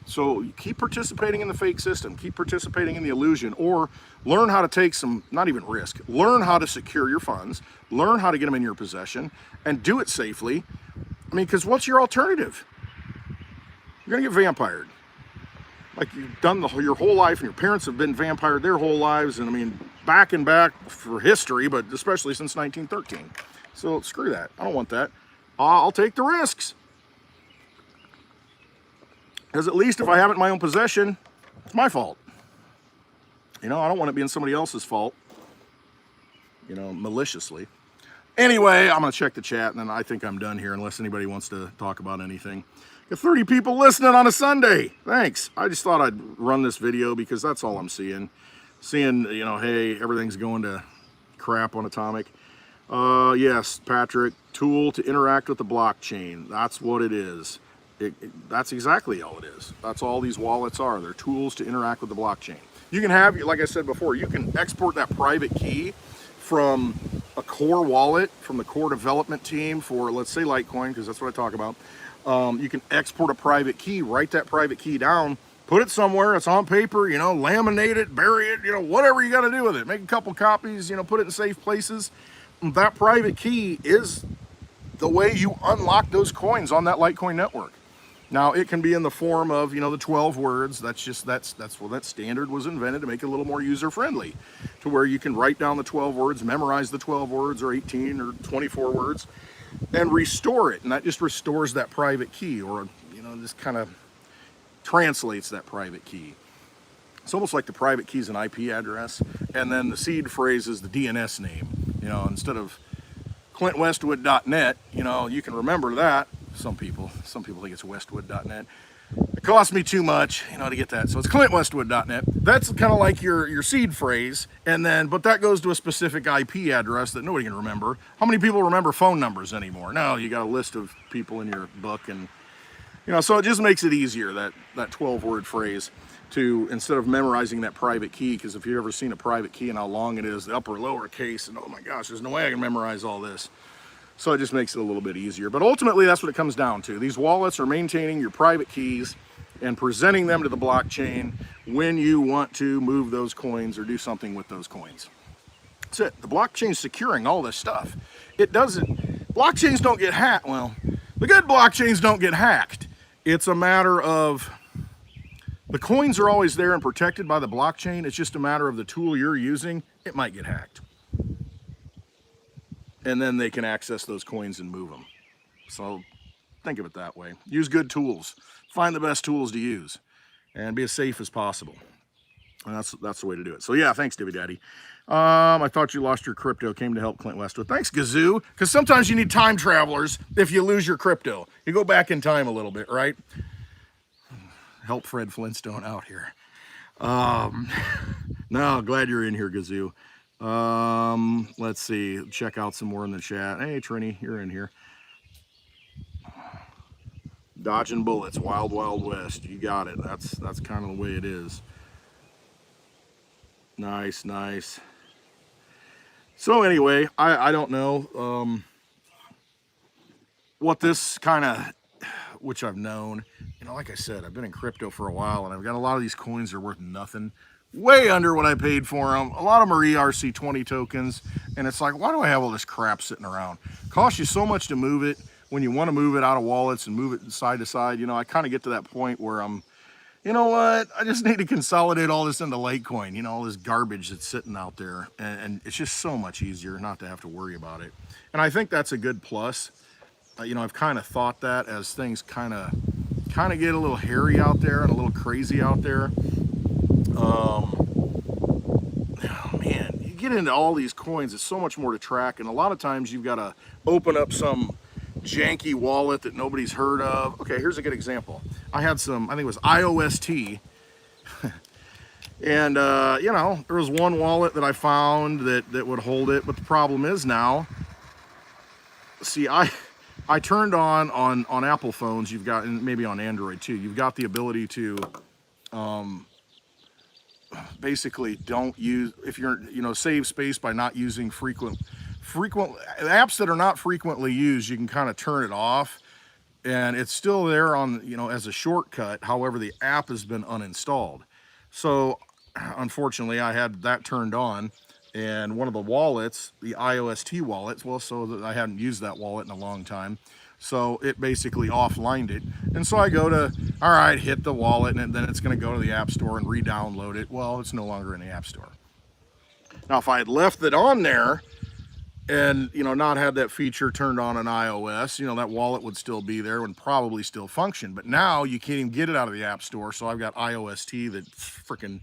Speaker 1: So keep participating in the fake system, keep participating in the illusion, or learn how to take some, not even risk, learn how to secure your funds, learn how to get them in your possession, and do it safely. Because what's your alternative? You're gonna get vampired. Like you've done your whole life, and your parents have been vampired their whole lives, and back and back for history, but especially since 1913. So screw that. I don't want that. I'll take the risks. Because at least if I have it in my own possession, it's my fault. I don't want it being somebody else's fault, maliciously. Anyway, I'm going to check the chat, and then I think I'm done here unless anybody wants to talk about anything. Got 30 people listening on a Sunday. Thanks. I just thought I'd run this video because that's all I'm seeing. Hey, everything's going to crap on Atomic. Yes, Patrick, tool to interact with the blockchain. That's what it is. That's exactly all it is. That's all these wallets are. They're tools to interact with the blockchain. You can have, like I said before, you can export that private key from a core wallet, from the core development team for, let's say, Litecoin, because that's what I talk about. You can export a private key, write that private key down, put it somewhere, it's on paper, you know, laminate it, bury it, you know, whatever you got to do with it. Make a couple copies, you know, put it in safe places. That private key is the way you unlock those coins on that Litecoin network. Now it can be in the form of, you know, the 12 words. That's well, that standard was invented to make it a little more user friendly, to where you can write down the 12 words, memorize the 12 words, or 18 or 24 words, and restore it. And that just restores that private key, or, you know, just kind of translates that private key. It's almost like the private key is an IP address, and then the seed phrase is the DNS name. You know, instead of clintwestwood.net, you know, you can remember that. Some people think it's westwood.net. It cost me too much, you know, to get that. So it's clintwestwood.net. That's kind of like your seed phrase, and then, but that goes to a specific IP address that nobody can remember. How many people remember phone numbers anymore? No, you got a list of people in your book, and, you know, so it just makes it easier, that 12-word phrase, to, instead of memorizing that private key, because if you've ever seen a private key and how long it is, the upper lower case, and oh my gosh, there's no way I can memorize all this. So it just makes it a little bit easier. But ultimately, that's what it comes down to. These wallets are maintaining your private keys and presenting them to the blockchain when you want to move those coins or do something with those coins. That's it. The blockchain's securing all this stuff. It doesn't, blockchains don't get hacked. Well, the good blockchains don't get hacked. It's a matter of, the coins are always there and protected by the blockchain. It's just a matter of the tool you're using. It might get hacked. And then they can access those coins and move them. So think of it that way. Use good tools. Find the best tools to use, and be as safe as possible. And that's the way to do it. So yeah, thanks, Divvy Daddy. I thought you lost your crypto. Came to help Clint Westwood. Thanks, Gazoo. Because sometimes you need time travelers if you lose your crypto. You go back in time a little bit, right? Help Fred Flintstone out here. No, glad you're in here, Gazoo. Let's see, check out some more in the chat. Hey, Trini, you're in here. Dodging bullets, wild, wild west. You got it. That's kind of the way it is. Nice, nice. So anyway, I don't know, what this kind of, which I've known, you know, like I said, I've been in crypto for a while, and I've got a lot of these coins that are worth nothing. Way under what I paid for them. A lot of them are ERC20 tokens, and it's like, why do I have all this crap sitting around? It costs you so much to move it when you want to move it out of wallets and move it side to side. You know, I kind of get to that point where I'm, you know what, I just need to consolidate all this into Litecoin, you know, all this garbage that's sitting out there, and it's just so much easier not to have to worry about it. And I think that's a good plus. You know, I've kind of thought that as things kind of get a little hairy out there and a little crazy out there. Oh man, you get into all these coins, it's so much more to track, and a lot of times you've got to open up some janky wallet that nobody's heard of. Okay, here's a good example. I had some, I think it was IOST, and you know, there was one wallet that I found that would hold it, but the problem is now, see, I turned on Apple phones, you've got, and maybe on Android too, you've got the ability to basically don't use, if you're, you know, save space by not using frequent apps that are not frequently used. You can kind of turn it off, and it's still there on, you know, as a shortcut. However, the app has been uninstalled. So unfortunately, I had that turned on, and one of the wallets, the IOST wallets, well, so that I hadn't used that wallet in a long time, so it basically offlined it. And so I go to, all right, hit the wallet, and then it's going to go to the App Store and re-download it. Well, it's no longer in the App Store. Now, if I had left it on there and, you know, not had that feature turned on iOS, you know, that wallet would still be there and probably still function. But now you can't even get it out of the App Store, so I've got IOST that freaking,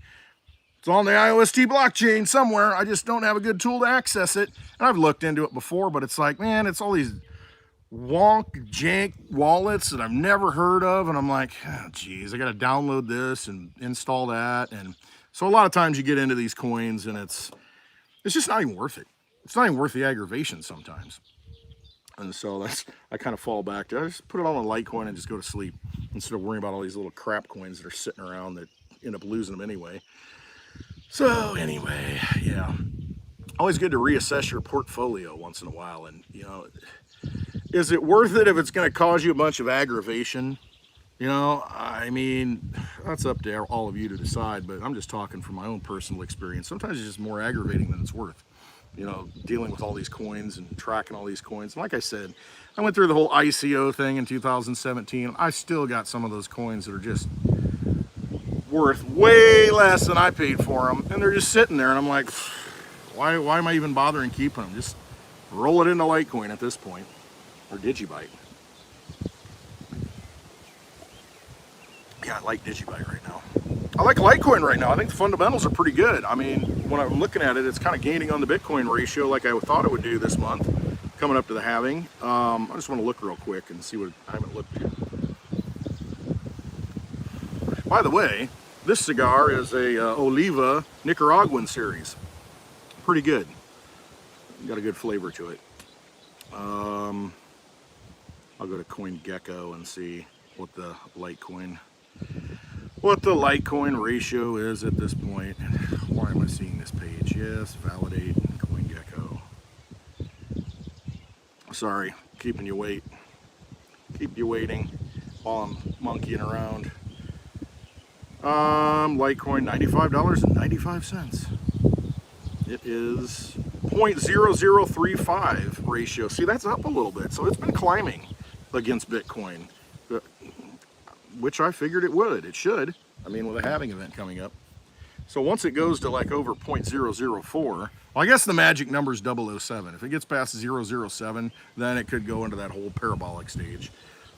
Speaker 1: it's on the IOST blockchain somewhere. I just don't have a good tool to access it. And I've looked into it before, but it's like, man, it's all these jank wallets that I've never heard of, and I'm like, oh, geez, I got to download this and install that. And so a lot of times you get into these coins, and it's just not even worth it. It's not even worth the aggravation sometimes. And so that's, I kind of fall back to, I just put it on a Litecoin and just go to sleep instead of worrying about all these little crap coins that are sitting around that end up losing them anyway. So anyway, yeah, always good to reassess your portfolio once in a while. And, you know, Is it worth it if it's going to cause you a bunch of aggravation? You know, I mean, that's up to all of you to decide, but I'm just talking from my own personal experience. Sometimes it's just more aggravating than it's worth, you know, dealing with all these coins and tracking all these coins. And like I said, I went through the whole ICO thing in 2017. I still got some of those coins that are just worth way less than I paid for them, and they're just sitting there, and I'm like, why am I even bothering keeping them? Just roll it into Litecoin at this point, or Digibyte. Yeah, I like Digibyte right now. I like Litecoin right now. I think the fundamentals are pretty good. I mean, when I'm looking at it, it's kind of gaining on the Bitcoin ratio like I thought it would do this month, coming up to the halving. I just want to look real quick and see what I haven't looked at. By the way, this cigar is a Oliva Nicaraguan series. Pretty good. Got a good flavor to it. I'll go to CoinGecko and see what the Litecoin ratio is at this point. Why am I seeing this page? Yes, validate CoinGecko. Sorry, keeping you waiting while I'm monkeying around. Litecoin, $95.95. It is 0.0035 ratio. See, that's up a little bit. So it's been climbing against Bitcoin, which I figured it would. It should. I mean, with a halving event coming up. So once it goes to like over 0.004, well, I guess the magic number is 007. If it gets past 007, then it could go into that whole parabolic stage.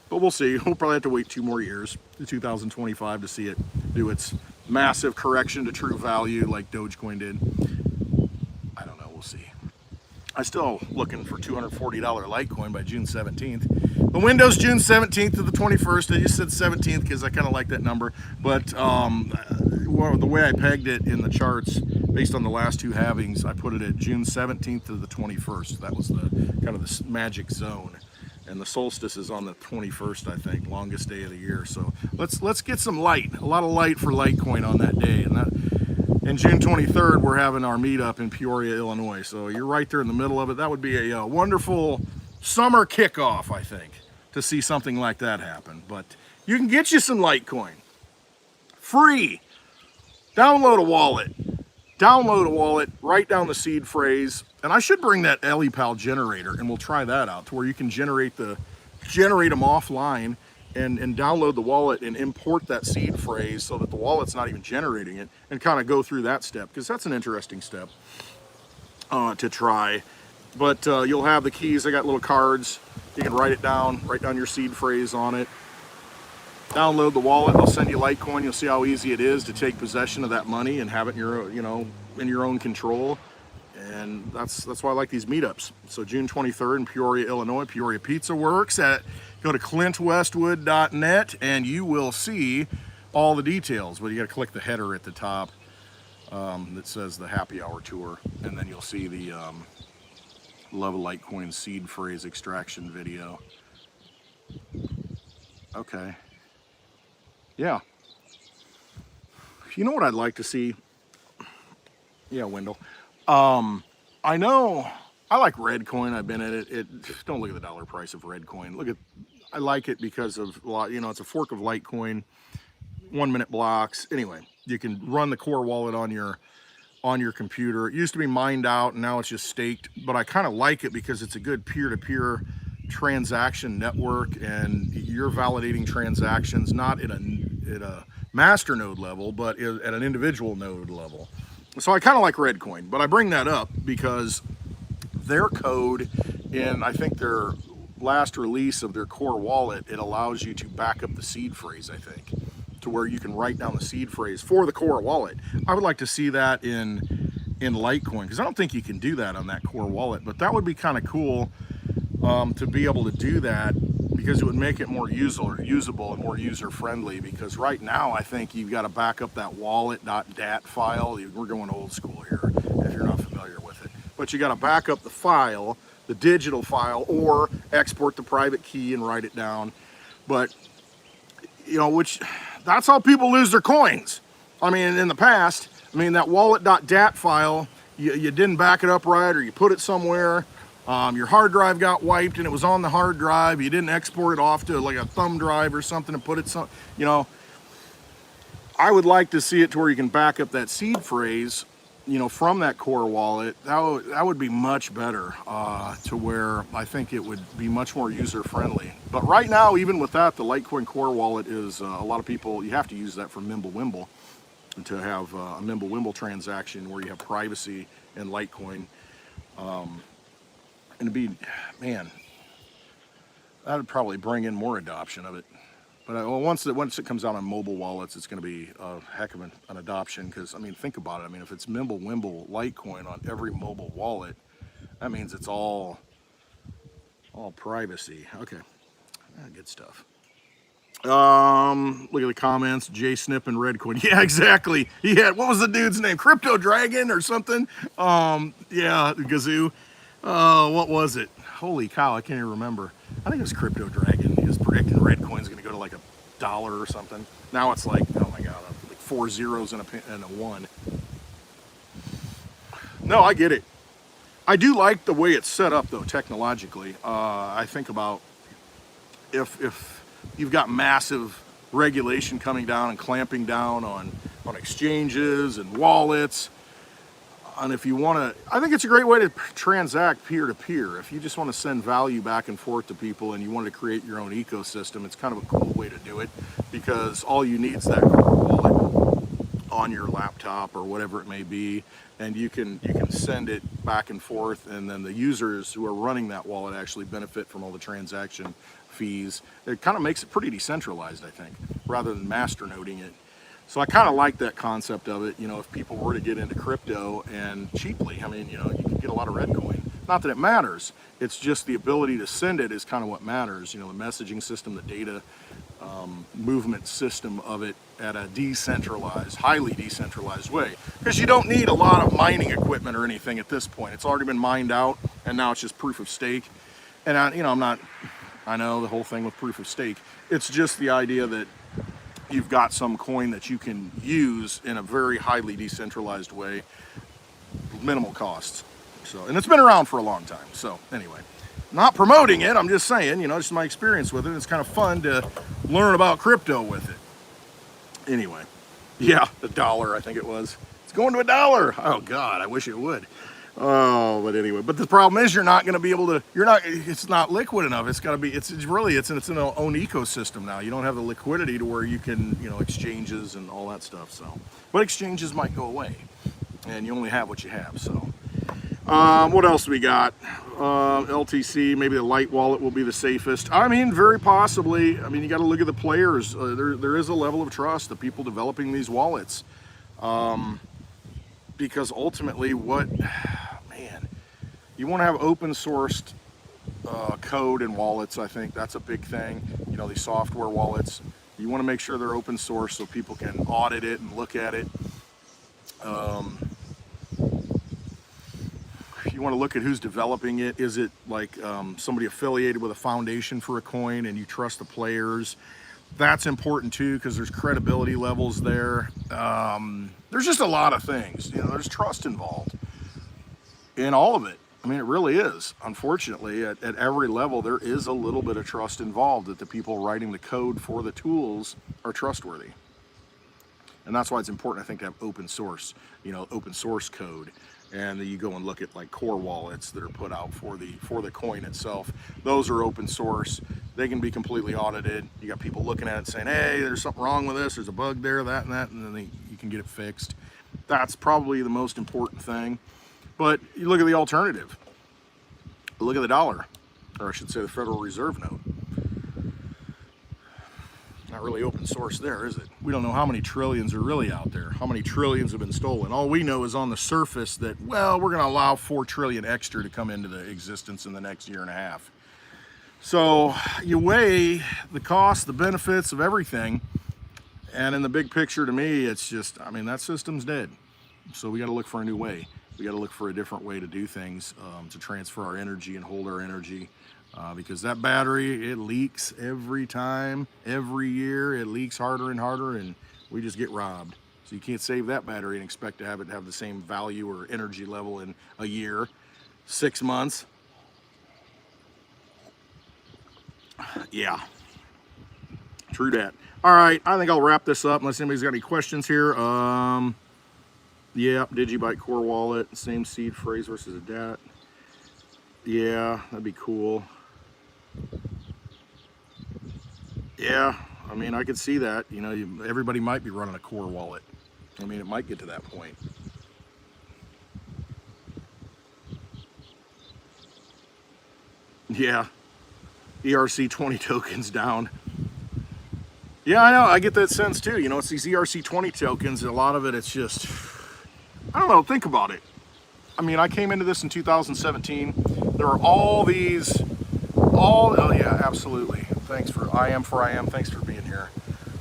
Speaker 1: But we'll see. We'll probably have to wait 2 more years to 2025 to see it do its massive correction to true value like Dogecoin did. I don't know. We'll see. I'm still looking for $240 Litecoin by June 17th. The window's June 17th to the 21st. I just said 17th because I kind of like that number. But the way I pegged it in the charts, based on the last 2 halvings, I put it at June 17th to the 21st. That was the kind of the magic zone. And the solstice is on the 21st, I think, longest day of the year. So let's get some light, a lot of light for Litecoin on that day. And June 23rd, we're having our meetup in Peoria, Illinois. So you're right there in the middle of it. That would be a wonderful summer kickoff, I think, to see something like that happen. But you can get you some Litecoin. Free. Download a wallet. Write down the seed phrase. And I should bring that LEPAL generator, and we'll try that out to where you can generate them offline and download the wallet and import that seed phrase so that the wallet's not even generating it, and kind of go through that step, because that's an interesting step to try. But you'll have the keys. I got little cards. You can write down your seed phrase on it. Download the wallet. They'll send you Litecoin. You'll see how easy it is to take possession of that money and have it in your, in your own control. And that's why I like these meetups. So June 23rd in Peoria, Illinois, Peoria Pizza Works. Go to clintwestwood.net and you will see all the details. But you got to click the header at the top that says the happy hour tour, and then you'll see the Love Litecoin seed phrase extraction video. Okay. Yeah. You know what I'd like to see? Yeah, Wendell. I know I like Redcoin. I've been at it. Don't look at the dollar price of Redcoin. I like it because of it's a fork of Litecoin, 1 minute blocks. Anyway, you can run the core wallet on your computer. It used to be mined out, and now it's just staked. But I kind of like it because it's a good peer-to-peer transaction network, and you're validating transactions not at a master node level, but at an individual node level. So I kind of like Redcoin, but I bring that up because their code in, I think, their last release of their core wallet, it allows you to back up the seed phrase, I think, to where you can write down the seed phrase for the core wallet. I would like to see that in Litecoin, because I don't think you can do that on that core wallet, but that would be kind of cool to be able to do that, because it would make it more usable and more user-friendly. Because right now, I think you've got to back up that wallet.dat file. We're going old school here, if you're not familiar with it. But you got to back up the file, the digital file, or export the private key and write it down. But, that's how people lose their coins. I mean, in the past, that wallet.dat file, you didn't back it up right, or you put it somewhere, Your hard drive got wiped and it was on the hard drive. You didn't export it off to like a thumb drive or something and put it some, you know, I would like to see it to where you can back up that seed phrase, you know, from that core wallet. That would be much better, to where I think it would be much more user friendly. But right now, even with that, the Litecoin core wallet is a lot of people, you have to use that for Mimblewimble to have a Mimblewimble transaction where you have privacy in Litecoin. And to be, man, that would probably bring in more adoption of it. But well, once it comes out on mobile wallets, it's going to be a heck of an adoption. Because I mean, think about it. I mean, if it's Mimblewimble Litecoin on every mobile wallet, that means it's all privacy. Okay, good stuff. Look at the comments. Jay Snip and Redcoin. Yeah, exactly. Yeah, what was the dude's name? Crypto Dragon or something? Yeah, Gazoo. What was it? Holy cow, I can't even remember. I think it was Crypto Dragon. He was predicting Redcoin's going to go to like $1 or something. Now it's like, oh my god, like 4 zeros and a 1. No, I get it. I do like the way it's set up though, technologically. I think about if you've got massive regulation coming down and clamping down on exchanges and wallets. And if you want to, I think it's a great way to transact peer-to-peer. If you just want to send value back and forth to people and you want to create your own ecosystem, it's kind of a cool way to do it, because all you need is that core wallet on your laptop or whatever it may be, and you can send it back and forth, and then the users who are running that wallet actually benefit from all the transaction fees. It kind of makes it pretty decentralized, I think, rather than masternoding it. So I kind of like that concept of it. You know, if people were to get into crypto and cheaply, I mean, you know, you can get a lot of Redcoin. Not that it matters. It's just the ability to send it is kind of what matters. You know, the messaging system, the data movement system of it at a decentralized, highly decentralized way. Because you don't need a lot of mining equipment or anything at this point. It's already been mined out, and now it's just proof of stake. And I know the whole thing with proof of stake. It's just the idea that you've got some coin that you can use in a very highly decentralized way, minimal costs. So, and it's been around for a long time. So anyway, not promoting it, I'm just saying, you know, just my experience with it. It's kind of fun to learn about crypto with it. Anyway, yeah, $1, I think it was. It's going to $1. Oh God, I wish it would. Oh, but anyway, but the problem is you're not going to be able to, it's not liquid enough. It's got to be, it's in its own ecosystem now. You don't have the liquidity to where you can, you know, exchanges and all that stuff. So, but exchanges might go away and you only have what you have. So, what else do we got? LTC, maybe the Light wallet will be the safest. I mean, very possibly. I mean, you got to look at the players. There is a level of trust, the people developing these wallets. Because ultimately you want to have open sourced code in wallets. I think that's a big thing. You know, these software wallets, you want to make sure they're open source so people can audit it and look at it. You want to look at who's developing it. Is it like somebody affiliated with a foundation for a coin and you trust the players? That's important too, because there's credibility levels there. There's just a lot of things, you know, there's trust involved in all of it. I mean, it really is. Unfortunately, at every level, there is a little bit of trust involved, that the people writing the code for the tools are trustworthy. And that's why it's important, I think, to have open source, you know, open source code. And then you go and look at like core wallets that are put out for the coin itself. Those are open source. They can be completely audited. You got people looking at it saying, hey, there's something wrong with this. There's a bug there, that, and then you can get it fixed. That's probably the most important thing. But you look at the alternative. Look at the dollar, or I should say the Federal Reserve note. Not really open source there, is it? We don't know how many trillions are really out there, how many trillions have been stolen. All we know is on the surface that, well, we're going to allow 4 trillion extra to come into the existence in the next year and a half. So you weigh the costs, the benefits of everything, and in the big picture, to me, it's just, I mean, that system's dead. So we got to look for a new way. We got to look for a different way to do things, to transfer our energy and hold our energy. Because that battery, it leaks every time, every year. It leaks harder and harder, and we just get robbed. So you can't save that battery and expect to have it have the same value or energy level in a year, 6 months. Yeah, true that. All right, I think I'll wrap this up unless anybody's got any questions here. Yeah, Digibyte Core Wallet, same seed phrase versus a DAT. Yeah, that'd be cool. Yeah, I mean, I could see that. You know, everybody might be running a Core Wallet. I mean, it might get to that point. Yeah, ERC20 tokens down. Yeah, I know. I get that sense too. You know, it's these ERC20 tokens. A lot of it, it's just, I don't know. Think about it. I mean, I came into this in 2017. There are all these, oh yeah, absolutely. Thanks for, I am. Thanks for being here.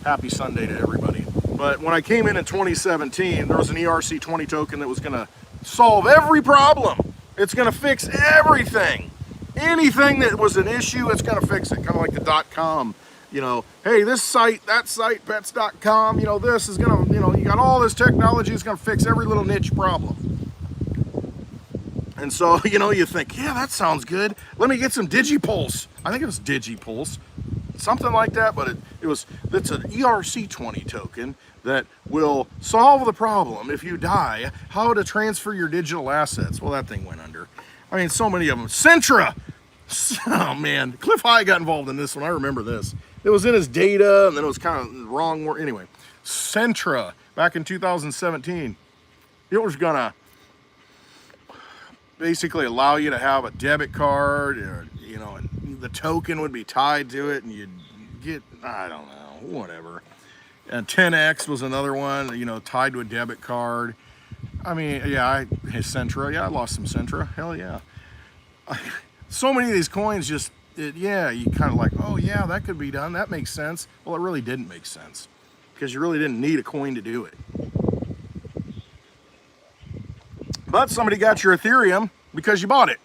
Speaker 1: Happy Sunday to everybody. But when I came in 2017, there was an ERC20 token that was going to solve every problem. It's going to fix everything. Anything that was an issue, it's going to fix it. Kind of like the .com. You know, hey, this site, that site, pets.com, you know, this is going to, you know, you got all this technology, it's going to fix every little niche problem. And so, you know, you think, yeah, that sounds good. Let me get some DigiPulse. I think it was DigiPulse, something like that, but it's an ERC20 token that will solve the problem if you die, how to transfer your digital assets. Well, that thing went under. I mean, so many of them. Centra! Oh, man. Cliff High got involved in this one. I remember this. It was in his data, and then it was kind of wrong. Anyway, Centra, back in 2017, it was going to basically allow you to have a debit card, or, you know, and the token would be tied to it, and you'd get, I don't know, whatever. And 10X was another one, you know, tied to a debit card. I mean, yeah, Centra, yeah, I lost some Centra. Hell yeah. So many of these coins just, yeah, you kind of like, oh yeah, that could be done. That makes sense. Well, it really didn't make sense because you really didn't need a coin to do it. But somebody got your Ethereum because you bought it.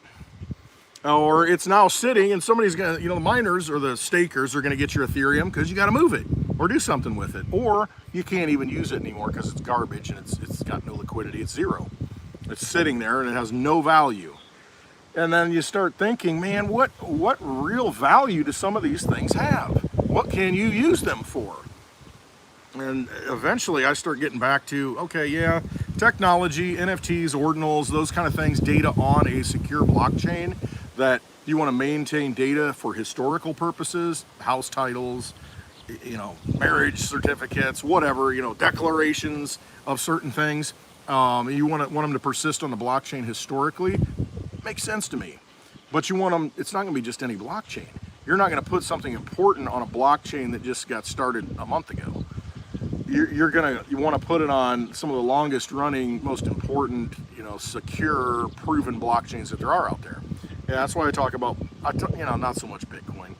Speaker 1: Or it's now sitting and somebody's going to, you know, the miners or the stakers are going to get your Ethereum because you got to move it or do something with it. Or you can't even use it anymore because it's garbage and it's got no liquidity. It's zero. It's sitting there and it has no value. And then you start thinking, man, what real value do some of these things have? What can you use them for? And eventually I start getting back to, okay, yeah, technology, NFTs, ordinals, those kind of things, data on a secure blockchain that you want to maintain data for historical purposes, house titles, you know, marriage certificates, whatever, you know, declarations of certain things. You want them to persist on the blockchain historically. Makes sense to me. But you want them, it's not going to be just any blockchain. You're not going to put something important on a blockchain that just got started a month ago. You want to put it on some of the longest running, most important, you know, secure, proven blockchains that there are out there. Yeah, that's why I talk about, you know, not so much Bitcoin.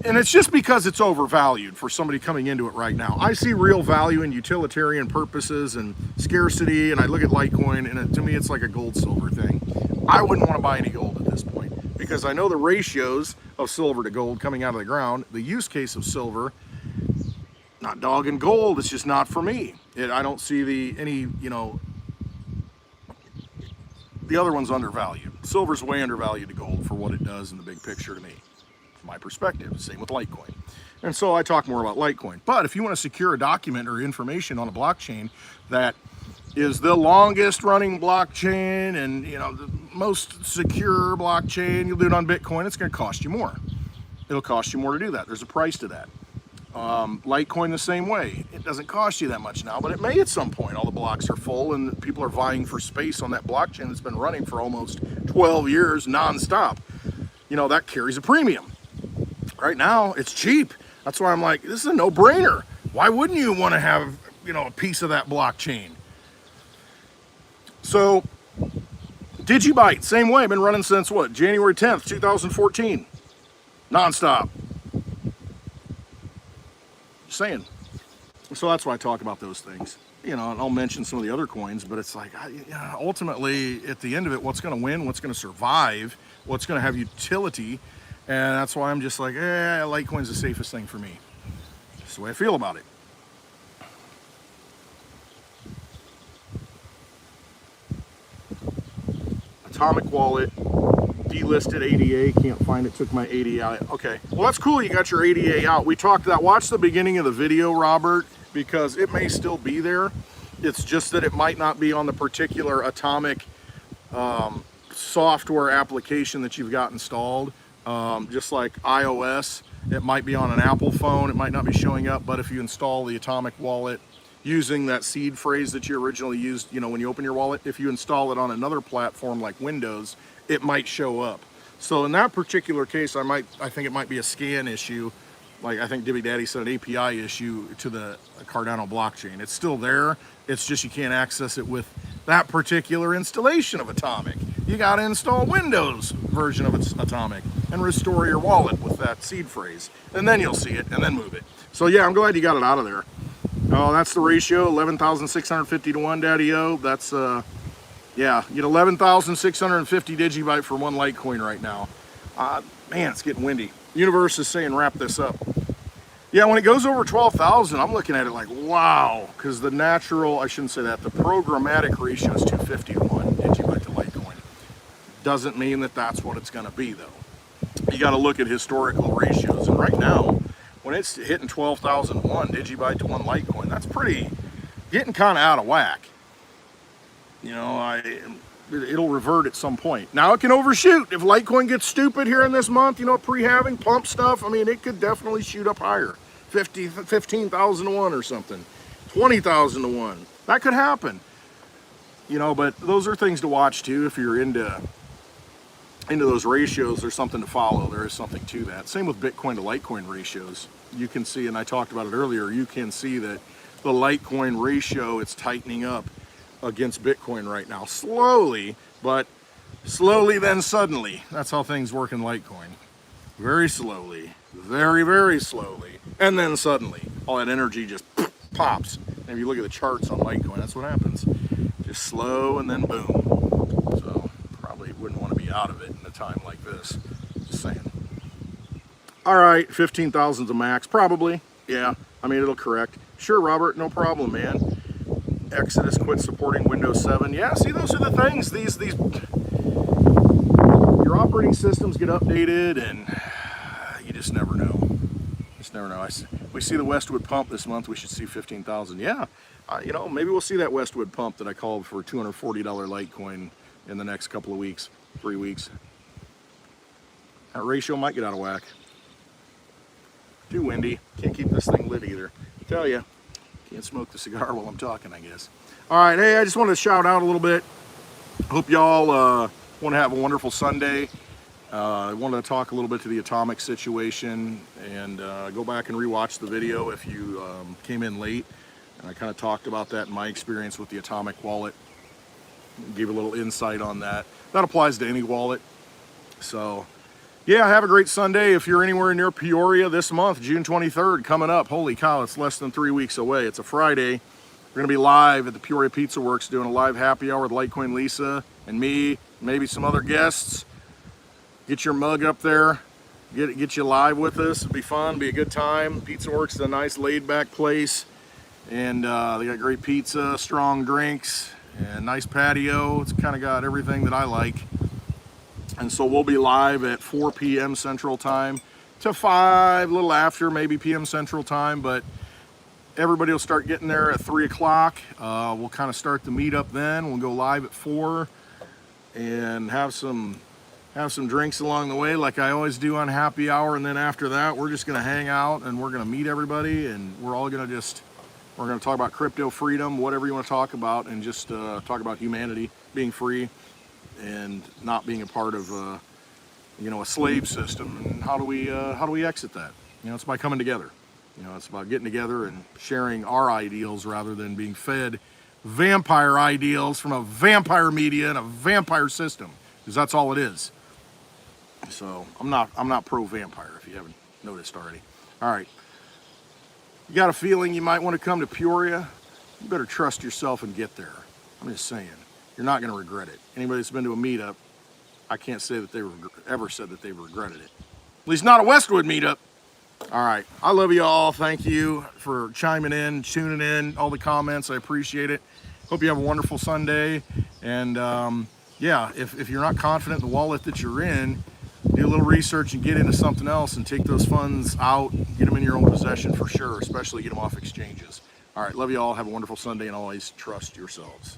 Speaker 1: And it's just because it's overvalued for somebody coming into it right now. I see real value in utilitarian purposes and scarcity, and I look at Litecoin, and to me it's like a gold-silver thing. I wouldn't want to buy any gold at this point because I know the ratios of silver to gold coming out of the ground, the use case of silver, not dogging gold, it's just not for me. I don't see any, you know, the other one's undervalued. Silver's way undervalued to gold for what it does in the big picture to me. My perspective. Same with Litecoin. And so I talk more about Litecoin. But if you want to secure a document or information on a blockchain that is the longest running blockchain and, you know, the most secure blockchain, you'll do it on Bitcoin, it's going to cost you more. It'll cost you more to do that. There's a price to that. Litecoin the same way. It doesn't cost you that much now, but it may at some point. All the blocks are full and people are vying for space on that blockchain that's been running for almost 12 years nonstop. You know, that carries a premium. Right now, it's cheap. That's why I'm like, this is a no-brainer. Why wouldn't you want to have, you know, a piece of that blockchain? So, Digibyte, same way. Been running since what? January 10th, 2014. Nonstop. Just saying. So that's why I talk about those things. You know, and I'll mention some of the other coins, but it's like, ultimately, at the end of it, what's going to win, what's going to survive, what's going to have utility. And that's why I'm just like, Litecoin's the safest thing for me. That's the way I feel about it. atomic wallet, delisted ADA, can't find it, took my ADA out. Okay, well that's cool, you got your ADA out. We talked that, watch the beginning of the video, Robert, because it may still be there. It's just that it might not be on the particular atomic software application that you've got installed. Just like iOS, it might be on an Apple phone, it might not be showing up, but if you install the atomic wallet using that seed phrase that you originally used, you know, when you open your wallet, if you install it on another platform like Windows, it might show up. So in that particular case, I think it might be a scan issue. Like I think Dibby Daddy said, an API issue to the Cardano blockchain. It's still there, it's just you can't access it with that particular installation of Atomic. You got to install Windows version of Atomic and restore your wallet with that seed phrase, and then you'll see it, and then move it. So yeah, I'm glad you got it out of there. Oh, that's the ratio, 11,650 to 1, Daddy-O. That's, yeah, you get 11,650 digibyte for one Litecoin right now. Man, it's getting windy. Universe is saying wrap this up. Yeah, when it goes over 12,000, I'm looking at it like, wow, because the natural, I shouldn't say that, the programmatic ratio is 250 to 1 digibyte to Litecoin. Doesn't mean that that's what it's going to be, though. You got to look at historical ratios, and right now, when it's hitting 12,001 digibyte to 1 Litecoin, that's pretty, getting kind of out of whack. You know, it'll revert at some point. Now it can overshoot. If Litecoin gets stupid here in this month, you know, pre-halving, pump stuff, I mean, it could definitely shoot up higher. 15,000 to 1 or something. 20,000 to 1. That could happen. You know, but those are things to watch too. If you're into those ratios, there's something to follow. There is something to that. Same with Bitcoin to Litecoin ratios. You can see, and I talked about it earlier, you can see that the Litecoin ratio, it's tightening up against Bitcoin right now. Slowly, but slowly then suddenly. That's how things work in Litecoin. Very slowly, very, very slowly, and then suddenly. All that energy just pops. And if you look at the charts on Litecoin, that's what happens. Just slow and then boom. So probably wouldn't want to be out of it in a time like this. Just saying. All right, 15,000's a max, probably. Yeah, I mean, it'll correct. Sure, Robert, no problem, man. Exodus quit supporting Windows 7. Yeah, see, those are the things. These your operating systems get updated, and you just never know. Just never know. We see the Westwood pump this month. We should see 15,000. Yeah, you know, maybe we'll see that Westwood pump that I called for $240 Litecoin in the next couple of weeks, 3 weeks. That ratio might get out of whack. Too windy. Can't keep this thing lit either. I tell you. Can't smoke the cigar while I'm talking, I guess. All right, hey, I just wanted to shout out a little bit. Hope y'all want to have a wonderful Sunday. I wanted to talk a little bit to the Atomic situation, and go back and rewatch the video if you came in late. And I kind of talked about that in my experience with the Atomic wallet. Gave a little insight on that. That applies to any wallet. So, yeah, have a great Sunday. If you're anywhere near Peoria this month, June 23rd, coming up. Holy cow, it's less than 3 weeks away. It's a Friday. We're going to be live at the Peoria Pizza Works doing a live happy hour with Litecoin Lisa and me, maybe some other guests. Get your mug up there. Get you live with us. It'll be fun, be a good time. Pizza Works is a nice laid-back place. And they got great pizza, strong drinks, and nice patio. It's kind of got everything that I like. And so we'll be live at 4 p.m. Central Time to 5, a little after, maybe p.m. Central Time, but everybody will start getting there at 3 o'clock. We'll kind of start the meetup then. We'll go live at 4 and have some drinks along the way like I always do on happy hour, and then after that we're just going to hang out and we're going to meet everybody, and we're all going to we're going to talk about crypto freedom, whatever you want to talk about, and just talk about humanity, being free, and not being a part of you know, a slave system, and how do we exit that? You know, it's by coming together. You know, it's about getting together and sharing our ideals rather than being fed vampire ideals from a vampire media and a vampire system, because that's all it is. So I'm not pro vampire, if you haven't noticed already. All right, you got a feeling you might want to come to Peoria? You better trust yourself and get there. I'm just saying. You're not going to regret it. Anybody that's been to a meetup, I can't say that they ever said that they regretted it. At least not a Westwood meetup. All right. I love you all. Thank you for chiming in, tuning in, all the comments. I appreciate it. Hope you have a wonderful Sunday. And yeah, if you're not confident in the wallet that you're in, do a little research and get into something else and take those funds out, get them in your own possession for sure, especially get them off exchanges. All right, love you all. Have a wonderful Sunday and always trust yourselves.